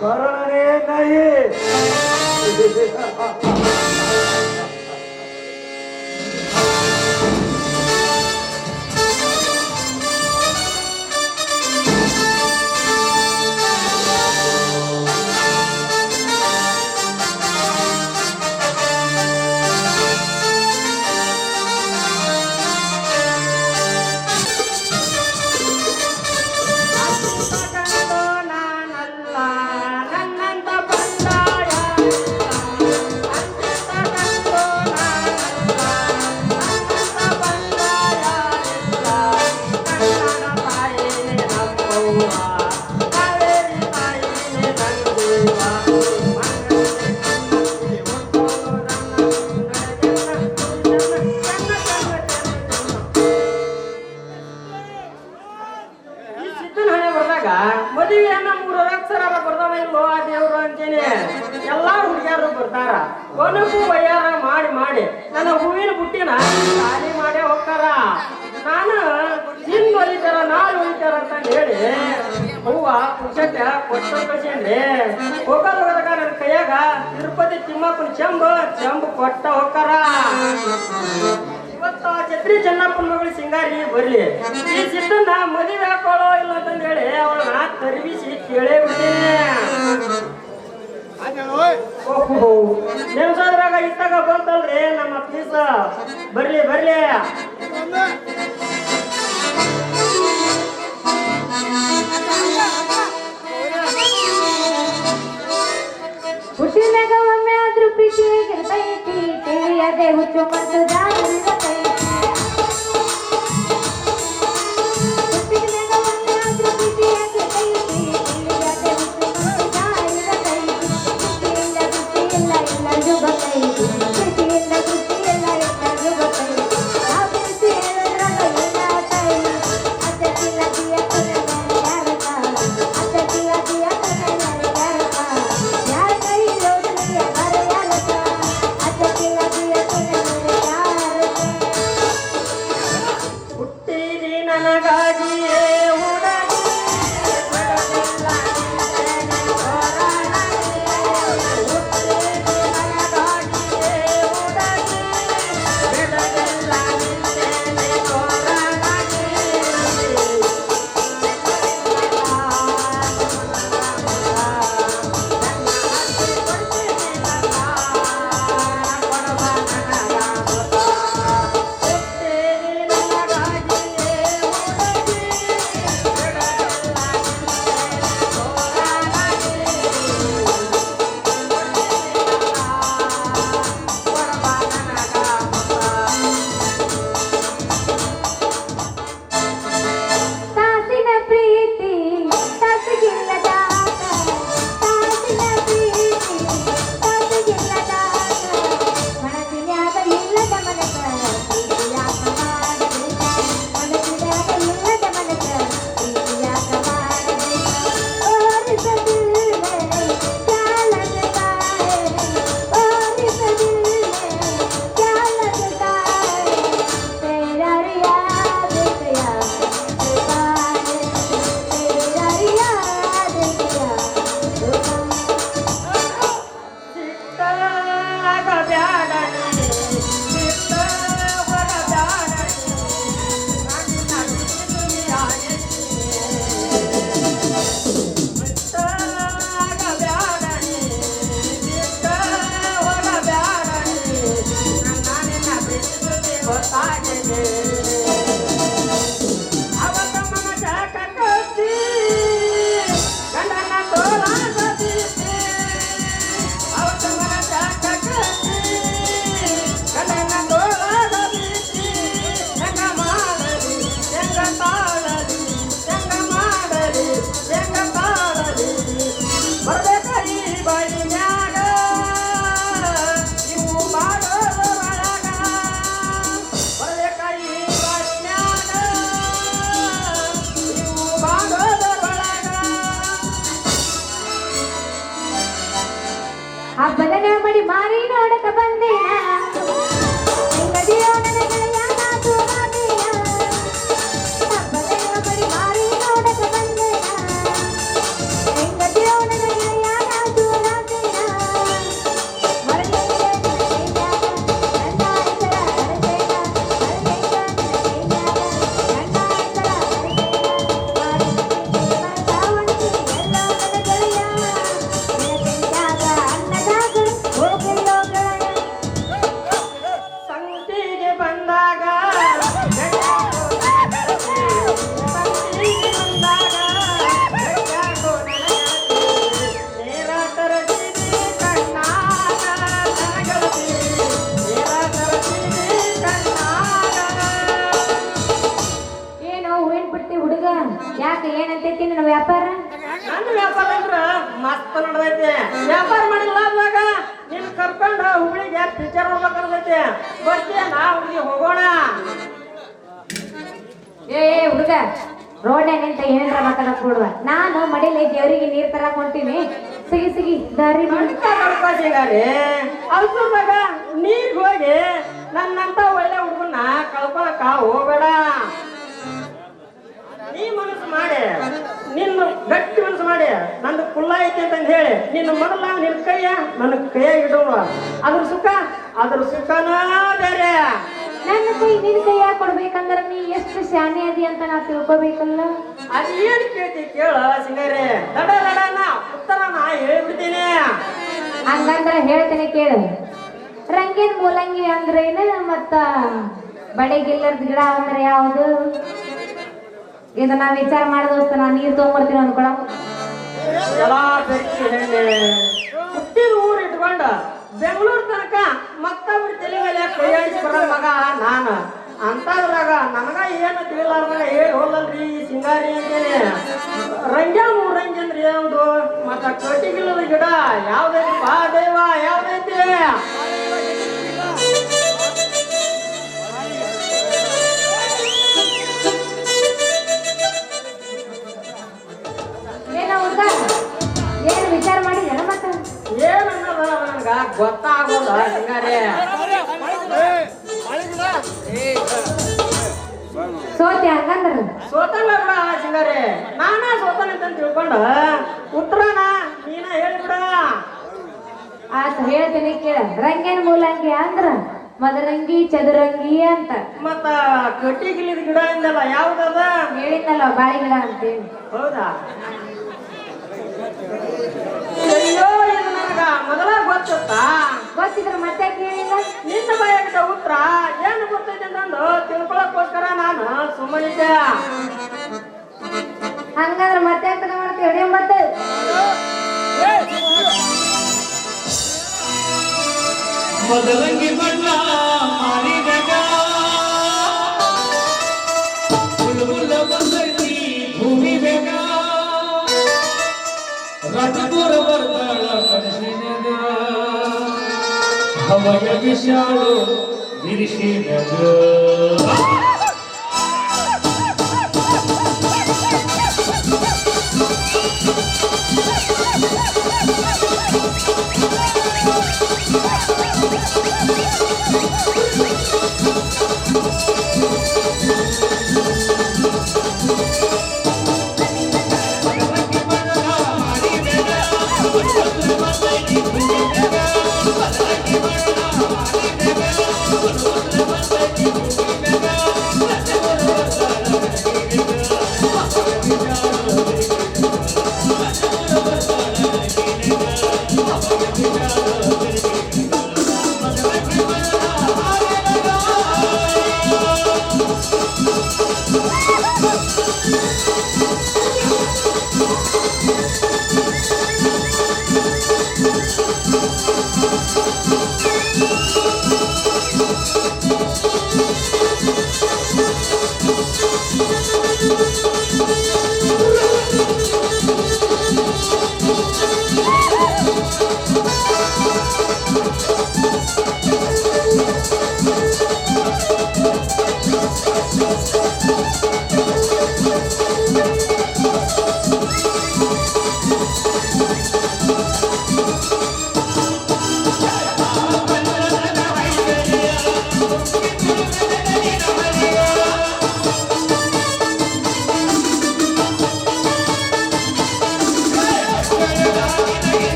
karne nahi. ಮದುವೆಯನ್ನ 3 ಅಕ್ಷರ ಬರ್ದಾವ ಇಲ್ಲೋ ಆ ದೇವ್ರು ಅಂತೇನೆ ಎಲ್ಲಾ ಹುಡುಗಿಯರು ಬರ್ತಾರ. ಕೊನೆಗೂ ವಯ್ಯಾರ ಮಾಡಿ ಮಾಡಿ ನನ್ನ ಹೂವಿನ ಬುಟ್ಟಿನ ಖಾಲಿ ಮಾಡೇ ಹೋಗ್ತಾರ. ನಾನು ಹಿಂದ್ ಹೊಲಿತಾರ ನಾಳೆ ಹೊಲಿತಾರ ಅಂತ ಹೇಳಿ ಹೂವ ಪುಕ್ಷತೆ ಕೊಟ್ಟು ಕಳ್ಸೇನ್ರಿ. ಹೋಗೋದಾಗ ನನ್ನ ಕೈಯಾಗ ತಿರುಪತಿ ತಿಮ್ಮಪ್ಪನ ಚೆಂಬು ಕೊಟ್ಟ ಹೋಗ್ತಾರ. ಇವತ್ತು ಛತ್ರಿ ಚೆನ್ನಪ್ಪನ ಮಗಳು ಸಿಂಗಾರಿ ಬರ್ಲಿ, ಈ ಸಿದ್ದನ್ನ ಮದುವೆ ಹಾಕೊಳ್ಳೋ ಇಲ್ಲ ಅಂತ ಹೇಳಿ ಅವಳನ್ನ ತರಬಿಸಿ ಕೇಳೇ ಬಿಡ್ತೇನೆ. ಓಹೋ, ನೆನ್ಸೋದ್ರಾಗ ಇತ್ತಾಗ ಬಂತಲ್ರಿ ನಮ್ಮ ಪೀಸ. ಬರ್ಲಿ ಬರ್ಲಿ. ಹುಟ್ಟಿದಾಗ ಒಮ್ಮೆ ಆದ್ರೂ ಪ್ರೀತಿ ಗದೆ ಹುಚ್ಚು ಮತ್ತು ಜಾರಿದ ಕೈ ಹುಟ್ಟಿದ ಒಂದೇ ಆದ್ರೂ ಪ್ರೀತಿಯಾಗಿ ಕೈತಿ ಗದೆ ಹುಚ್ಚು ಮತ್ತು ಜಾರಿದ ಕೈ ಪ್ರೀತಿಯಿಂದ ಸುತ್ತಿಲ್ಲ ಎಲ್ಲ ಜುಬ ಕೈ ಪ್ರೀತಿಯಿಂದ ಸುತ್ತಿಲ್ಲ ಎಲ್ಲ ಜುಬ ಕೈ ಆ ಪ್ರೀತಿ ಹೇಳಿದ್ರಾಗ ಎಲ್ಲ ಕೈ ಅಚ್ಚಕ್ಕಿಲ್ಲ ದಿಯ ಕೊನೆ ಯಾರಕ ಅಚ್ಚಕ್ಕಿಲ್ಲ ದಿಯ ಕೊನೆ ಯಾರಕ ಯಾರ ಕೈ ಯೋಚನೆಯ ಬರ ಯಾರಕ ಅಚ್ಚಕ್ಕಿಲ್ಲ ದಿಯ ಕೊನೆ ಯಾರಕ ಹುಟ್ಟಿದಿ ನನಗಾಗಿಯೇ ಹುಡುಗಿ ಬೆಳಗಿಲ್ಲ ನಿಂತೇನೆ ತೋರಣಕ್ಕೆ. ಹುಟ್ಟಿದಿ ನನಗಾಗಿಯೇ ಹುಡುಗಿ ಬೆಳಗಿಲ್ಲ ನಿಂತೇನೆ ತೋರಣಕ್ಕೆ. ತಾಸಿನ ಪ್ರೀತಿ ತಾಸಿಗಿಲ್ಲದ ತಾಸಿನ ಪ್ರೀತಿ ತಾಸಿಗಿಲ್ಲದ ಮನಸ್ಸಿನ್ಯಾಗ ಇಲ್ಲದ ಮನಕ ಪ್ರೀತಿಯಾಗ ಮಾಡಬೇಕ ಮನಸ್ಸಿನ್ಯಾಗ ಇಲ್ಲದ ಮನಕ ಪ್ರೀತಿಯಾಗ ಮಾಡಬೇಕ ಓರಿಸದಿಲ್ಲೆ ಚಾಲದ ತಾಯಿ ಓರಿಸದಿಲ್ಲೆ ಚಾಲದ ತಾಯಿ ತೇರರಿಯ ದೇವಯ ಹಬ್ಬದ ಮಾಡಿ ಮಾರಿ ನೋಡಕ ಬಂದೇನ ಹೆಂಗದಿಯೋ ನನ್ನ ಗೆಳೆಯ ನಾ ತೋರಾದೇನ ಹಬ್ಬದ ಮಾಡಿ ಮಾರಿ ನೋಡಕ ಬಂದೇನ ಹೆಂಗದಿಯೋ ನನ್ನ ಗೆಳೆಯ ನಾ ತೋರಾದೇನ ಮರಳಿಗೆ ನನ್ನ ಹೆಸರ ಹರಸೇನ ಮರಳಿಗೆ ನನ್ನ ಹೆಸರ ಹರಸೇನ ಮರಸಾವಣಿಗೆ ಎಲ್ಲ ನನ್ನ ಗೆಳೆಯ ಸಂತಿಗೆ ಬಂದಾಗ ಏನೋ ಹೂವಿನ ಬಿಡ್ತಿ ಹುಡುಗ ಯಾಕೆ ಏನಂತೈತಿ ನನ್ನ ವ್ಯಾಪಾರ ನನ್ನ ವ್ಯಾಪಾರ ಅಂದ್ರ ಮಸ್ತ್ ನಡೆದೈತಿ. ವ್ಯಾಪಾರ ಮಾಡಿಲ್ಲ ಅದ್ರಾಗ ನೀನ್ ಕರ್ಕೊಂಡ ಹುಬ್ಳಿಗೆ ಪಿಕ್ಚರ್ ಹೋಗ್ಬೇಕಂದೈತಿ. ಬರ್ತೀಯ ನಾ ಹುಡುಗಿ ಹೋಗೋಣ. ಏ ಹುಡುಗ ರೋಡ್ನ್ಯಾಗ ನಿಂತ ಏನಾರ ಮಾತಾಡಕ್ ಕೊಡುವ ನಾನು ಮಡಿಲಿ ದೇವರಿಗೆ ನೀರ್ ತರಕ್ ಹೊಂಟೀನಿ ಸಿಗಿ ಸಿಗಿ ದಾರಿ ಬಿಡು. ಕಳ್ಕೊಸಿಗಾರಿ ಅಲ್ಸದಾಗ ನೀರ್ ಹೋಗಿ ನನ್ನಂತ ಒಳ್ಳೆ ಹುಡುಗನ್ನ ಕಳ್ಕೊಳಕ ಹೋಗ್ಬೇಡ. ನೀ ಮನಸ್ಸು ಮಾಡಿ ನಿನ್ನ ಗಟ್ಟಿ ಮನಸ್ಸು ಮಾಡಿ ನಂದು ಕುಲ್ಲ ಐತಿ ಅಂತ ಹೇಳಿ ನಿನ್ನ ಮೊದಲ ನಿನ್ನ ಕೈಯ ನನ್ನ ಕೈಯಾಗ ಇಡೋಣ. ಅದ್ರ ಸುಖನ ಬೇರೆ. ನನ್ನ ಕೈ ನಿನ್ ಕೈಯಾಗ ಕೊಡ್ಬೇಕಂದ್ರ ನೀ ಎಷ್ಟು ಶಾನೆ ಅದಿ ಅಂತ ನಾ ತಿಳ್ಕೊಬೇಕಲ್ಲ. ಅದೇನ್ ಕೇಳ್ತಿ ಕೇಳ ಸಿಂಗಾರಿ. ದಡ ಉತ್ತರ ನಾ ಹೇಳ್ಬಿಡ್ತೀನಿ. ಹಂಗಂದ್ರ ಹೇಳ್ತೇನೆ ಕೇಳು. ರಂಗಿನ ಮೂಲಂಗಿ ಅಂದ್ರೆ ಏನು ಮತ್ತ ಬಡೆಗಿಲ್ಲದ ಗಿಡ ಅಂದ್ರೆ ಯಾವುದು? ಇದು ನಾ ವಿಚಾರ ಮಾಡಿದೋಸ್ತ ನಾ ನೀರ್ ತಗೊಂಡ್ಬರ್ತೀನಿ ಅಂದ್ಕೊಳ. ಎಲ್ಲಾ ಬೆರ್ಕಿ ಹೆಣ್ಣೆ ಹುಟ್ಟಿದ ಊರು ಇಟ್ಕೊಂಡ ಬೆಂಗಳೂರು ತನಕ ಮತ್ತೊಬ್ಬರು ತಲೆ ಮೇಲೆ ಹಿಂಗಾರಿ ಅಂತೀನಿ. ರಂಗ್ಯ ಮೂರಂಗಿ ಅಂದ್ರೆ ಯಾವ್ದು? ಮತ್ತ ಕಟ್ಟಿಗಿಲ್ಲದ ಗಿಡ ಯಾವ್ದೈತಿ ಬಾ ದೈವ ಯಾವ್ದೈತಿ? ಏನ ಹುಡುಗ ಏನು ವಿಚಾರ ಮಾಡಿದ್ಯಾನ ಮತ್ತ ಏನ್ ಅನ್ನೋದ ನನಗ ಗೊತ್ತಾಗೋದ ಹಿಂಗಾರಿ. ಸೋತಿ ಹಂಗಂದ್ರ ಸೋತಲ್ಲ ಬಿಡ ಸಿಂಗಾರಿ, ನಾನಾ ಸೋತಾನೆ ಅಂತ ತಿಳ್ಕೊಂಡ ಉತ್ತರನ ನೀನ ಹೇಳ್ಬಿಡ. ಆತ ಹೇಳ್ತೀನಿ ಕೇಳ. ರಂಗೇನ್ ಮೂಲಂಗಿ ಅಂದ್ರ ಮದರಂಗಿ ಚದುರಂಗಿ ಅಂತ. ಮತ್ತ ಕಟ್ಟಿಗಿಲಿದ ಗಿಡ ಇಂದಲ್ಲ ಯಾವ್ದದ? ಹೇಳಿದ್ನಲ್ಲ ಬಾಳಿ ಗಿಡ ಅಂತೇಳಿ. ಹೌದಾ? ಅಯ್ಯೋ ಇದು ನನಗ ಮೊದಲ ಗೊತ್ತಾ? ಗೊತ್ತಿದ್ರ ಮತ್ತೆ ಕೇಳಿಲ್ಲ. ನಿನ್ನ ಬಾಯಾಗಿದ್ದ ಉತ್ತರ ಏನು ಗೊತ್ತೈತೆ ಅಂತಂದು ತಿಳ್ಕೊಳಕ್ಕೋಸ್ಕರ ನಾನು ಸುಮ್ಮನಿದ್ದೆ. ಹಂಗಂದ್ರ ಮತ್ತೆ ಮಾಡ್ತೀವಿ ಹೊಡಿ ಮತ್ತೆ. ಮದರಂಗಿ ಬಣ್ಣ ಮಾರಿದಾಗ ಬುಲ್ಬುಲ ಬಂದೈತಿ ಭೂಮಿ ಬೇಗ ರಟಗುರ ಬರ್ತಾಳ ಕನಸಿನಗ ಹವಯ ವಿಶಾಲು ಬಿರಿಸಿನಗ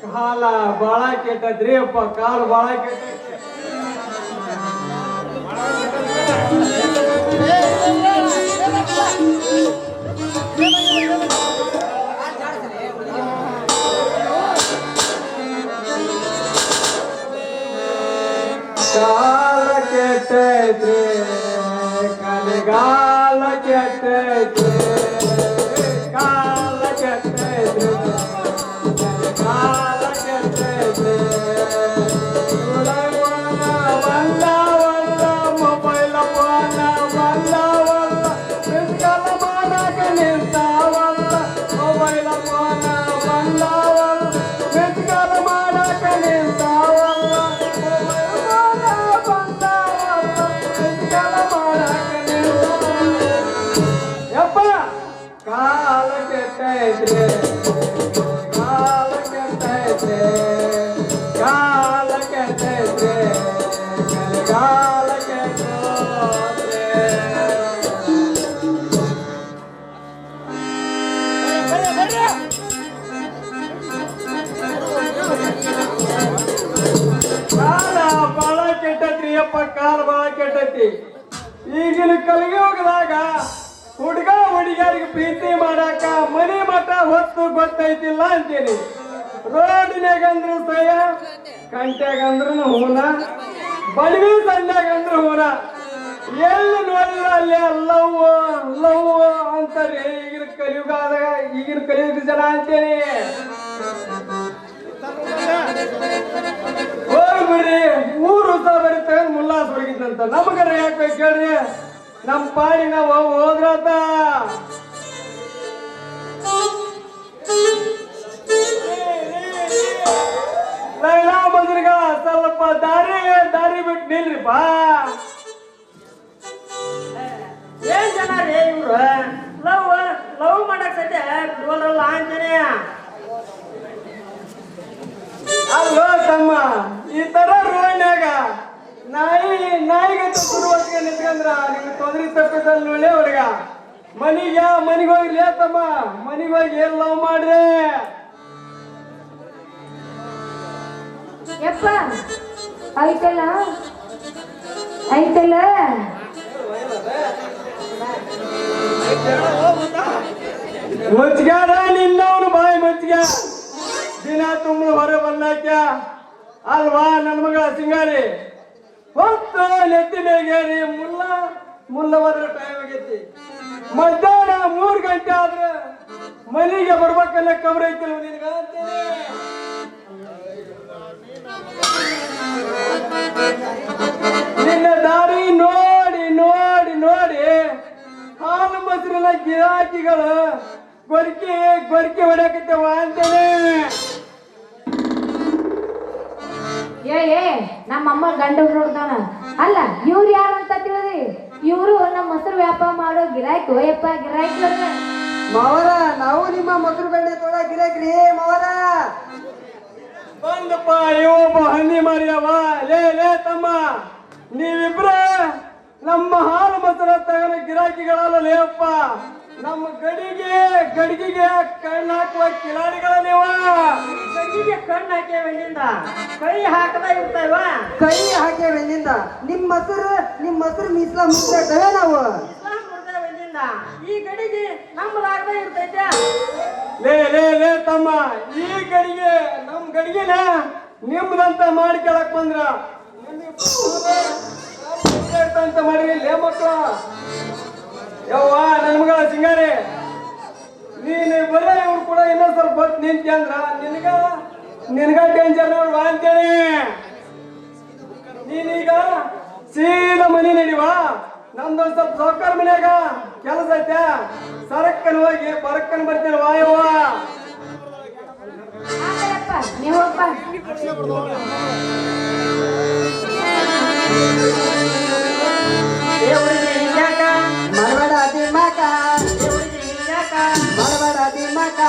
ಕಾಲ ಬಾಳ ಕೆಟ್ಟದ್ರಿ ಅಪ್ಪ, ಕಾಲು ಬಾಳ ಕೆಟ್ಟ. ಕಾಲ ಕೆಟ್ಟೈತೆ ಕಲಿಗಾಲ ಕೆಟ್ಟೈತೆ ಕಾಲ ಕೆಟ್ಟೈತೆ ಕಾಲ ಕೆಟ್ಟೈತೆ ವಲ್ಲ ವಲ್ಲ ಮೊಬೈಲ್ ಫೋನ ವಲ್ಲ ವಲ್ಲ ಮಿಸ್ಕಾಲ ಮಾಡಾಕ ನಿಂತಾವಲ್ಲ ಮೊಬೈಲ್ ಫೋನ ವಲ್ಲ ವಲ್ಲ ಮಿಸ್ಕಾಲ ಮಾಡಾಕ ನಿಂತಾವಲ್ಲ ಮೊಬೈಲ್ ಫೋನ ಬಂದ ವಲ್ಲ ಮಿಸ್ಕಾಲ ಮಾಡಾಕ ನಿಂತಾವಲ್ಲ ಯಪ್ಪ ಕಾಲ ಕೆಟ್ಟೈತ್ರಿ ಕಾಲ ಕೆಟ್ಟೈತ್ರಿ ಕಾಲ ಕೆಟ್ಟೈತ್ರಿ ಕಾಲ ಕೆಟ್ಟೋತ್ರಿ ಕಾಲ ಬಾಳ ಕೆಟ್ಟೈತ್ರಿ ಅಪ್ಪ ಕಾಲ ಬಾಳ ಕೆಟ್ಟೈತಿ ಈಗಿನ ಕಲಿಯುಗದಾಗ ಹುಡುಗ ಹುಡುಗಿಯರಿಗೆ ಪ್ರೀತಿ ಮಾಡಾಕ ಮನೆ ಮಠ ಹೊತ್ತು ಗೊತ್ತೈತಿಲ್ಲ ಅಂತೀನಿ ರೋಡಿನಾಗಂದ್ರು ಸಯ ಕಂಟ್ಯಾಗಂದ್ರು ಹೂನ ಬಡವಿ ಸಂಡ್ಯಾಗಂದ್ರು ಹೂನ ಎಲ್ಲಿ ನೋಡಿದ್ರ ಅಲ್ಲಿ ಲವ್ ಲವ್ ಅಂತಾರೆ ಈಗಿನ ಕಲಿಯುಗದಾಗ ಈಗಿನ ಕಲಿಯುಗ ಜನ ಅಂತೇನಿ ಹೋಗ್ಬಿಡ್ರಿ ಊರು ಸಹ ಬರುತ್ತೆ ಮುಲ್ಲಾಸ್ ಹೊರಗಿದ್ದಂತ ನಮಗರ ಯಾಕೆ ಕೇಳ್ರಿ ನಮ್ಮ ಪಾಡಿ ನಾವು ಹೋದ್ರಾತ ಲೈಲಾ ಬದ್ರಿಗ ಸ್ವಲ್ಪ ದಾರಿ ಬಿಟ್ಟು ನಿಲ್ರಿಪ್ಪ ಏನ್ ಜನ ರೀ ಇವ್ರು ಲವ್ ಲವ್ ಮಾಡಕ್ ಸದ್ಯ ಬಿಡುವಲ್ರಲ್ಲ ಅಂತಾನೆ ಅಲ್ವೋ ತಮ್ಮ ಈ ತರ ರೋಡ್ನ್ಯಾಗ ನಾಯಿಗಂತ ಶುರುವತ್ತಿಗೆ ನಿಂತ್ಕಂದ್ರ ನಿಮ್ಗೆ ತೊಂದ್ರೆ ತಪ್ಪಿದಲ್ಲಿ ನೋಡಿ ಅವ್ರಿಗ ಮನಿಗೆ ಹೋಗ್ಲಿ ತಮ್ಮ ಮನಿಗೆ ಹೋಗಿ ಏನ್ ಲವ್ ಮಾಡ್ರಿ ಯಪ್ಪ ಆಯ್ತಲ್ಲ ಆಯ್ತಲ್ಲ ಮುಚ್ಚಾರ ನಿನ್ನವನು ಬಾಯಿ ಮುಚ್ಚಿಗ ದಿನ ತುಂಬ ಹೊರ ಬಂದಾಕ ಅಲ್ವಾ ನನ್ ಮಗ ಸಿಂಗಾರಿ ಹೊತ್ತು ನೆತ್ತಿ ಮೇಗೇರಿ ಮುಲ್ಲ ಹೋದ್ರ ಟೈಮ್ ಆಗೈತಿ ಮಧ್ಯಾಹ್ನ 3 ಗಂಟೆ ಆದ್ರೆ ಮನೆಗೆ ಬರ್ಬೇಕಲ್ಲ ಕಬ್ರ ಐತಿಲ್ಲ ನಿನ್ಗ ಅಂತೀನಿ ನಿನ್ನ ದಾರಿ ನೋಡಿ ನೋಡಿ ನೋಡಿ ಹಾಲು ಮೊಸರಿನ ಗಿರಾಕಿಗಳು ಗೊರಕೆ ಹೊಡ್ಯಾಕತ್ತೇವ ಅಂತೇನೆ ಏ ನಮ್ಮಮ್ಮ ಗಂಡ ನೋಡ್ತಾನ ಅಲ್ಲ ಇವ್ರು ಯಾರಂತ ತಿಳಿದಿ ಇವ್ರು ನಮ್ಮ ಮೊಸರು ವ್ಯಾಪಾರ ಮಾಡೋ ಗಿರಾಕಿ ಓಯಪ್ಪ ಗಿರಾಕಿ ಮಾವರ ನಾವು ನಿಮ್ಮ ಮೊಸರು ಬೆಣ್ಣೆ ತೊಳ ಗಿರಾಕ್ರಿ ಮಾವರ ಬಂದಪ್ಪ ಇವೊಬ್ಬ ಹಂದಿ ಮಾರಿಯವ ಲೇ ತಮ್ಮ ನೀವಿಬ್ರ ನಮ್ಮ ಹಾಲು ಮೊಸರ ತಗನ ಗಿರಾಕಿಗಳಲ್ಲ ಲೇಪ್ಪ ನಮ್ಮ ಗಡಿಗೆಗೆ ಕಣ್ಣು ಹಾಕುವ ಕಿಲಾಡಿಗಳ ನೀವ ಗಡಿಗೆ ಕಣ್ಣು ಹಾಕ್ಯವಿಂದ ಕೈ ಹಾಕದ ಇರ್ತಾವ ಕೈ ಹಾಕ್ಯವೆಂದಿಂದ ನಿಮ್ಮ ಮೊಸರು ಮೀಸಲ ಮುಗ್ತೇವೆ ನಾವು ಇಸ್ಲಾಂ ಮುರ್ದೇವಿಂದ ಈ ಗಡಿಗೆ ನಮ್ಮದಾಗದ ಇರ್ತೈತೆ ಲೇ ತಮ್ಮ ಈ ಗಡಿಗೆ ನಮ್ ಗಡಿಗೆನ ನಿಮ್ದಂತ ಮಾಡ್ಕೊಳಕ್ ಬಂದ್ರ ಅಂತ ಮಾಡ್ರಿ ಲೇ ಮಕ್ಕಳ ಯವ್ವ ನನ್ ಮಗ ಸಿಂಗಾರಿ ನೀನು ಬರೇ ಇವ್ರು ಕೂಡ ಇನ್ನೊಂದ್ ಸ್ವಲ್ಪ ಹೊತ್ತು ನಿಂತಿ ಅಂದ್ರ ನಿನಗ ಡೇಂಜರ್ ನೋಡ್ವಾ ಅಂತೇಳಿ ನೀನೀಗ ಸೀದಾ ಮನಿ ನಡಿವ ನಮ್ದೊಂದ್ ಸ್ವಲ್ಪ ಸೌಕರ್ ಮನ್ಯಾಗ ಕೆಲಸ ಐತೆ ಸರಕ್ಕನ್ ಹೋಗಿ ಬರಕ್ಕನ್ ಬರ್ತೀನಿ ವಾಯವ್ವ ನೀವು ಹೋಗಪ್ಪ ಏ ಹುಡುಗಿ ಹಿಂಗ್ಯಾಕ ಮರಬೇಡ ದಿಮಾಕ ಏ ಹುಡುಗಿ ಹಿಂಗ್ಯಾಕ ಮರಬೇಡ ದಿಮಾಕ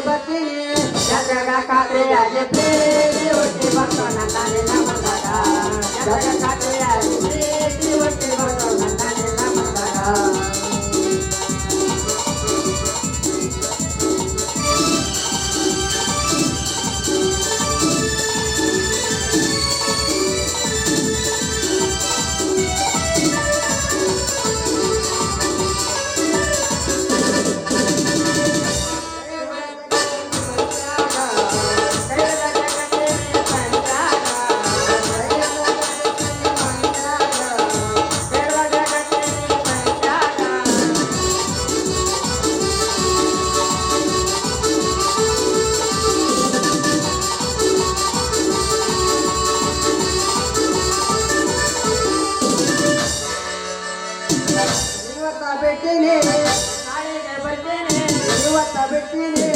ಬರ್ತೀನಿ ಜಾತ್ರೆಗ ಖಾತ್ರಿಯಾಗಿ ಪ್ರೀತಿ ಹುಟ್ಟಿ ಬಂತು ನನ್ನೆಲ್ಲ ಬಂದಾಗ ಜಾತ್ರೆಗ ಖಾತ್ರಿಯಾಗಿ ಪ್ರೀತಿ ಹುಟ್ಟಿ ಬಂತು ನನ್ನೆಲ್ಲ ಬಂದಾಗ ಬಿಡ್ತೀನಿ ನಾಳೆಗೆ ಬರ್ತೀನಿ ಇವತ್ತ ಬಿಡ್ತೀನಿ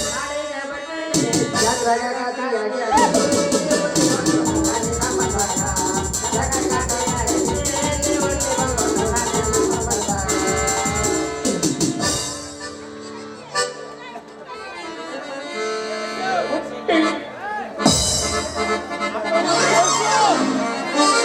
ನಾಳೆಗೆ ಬರ್ತೀನಿ ಜಾತ್ರೆಗೆ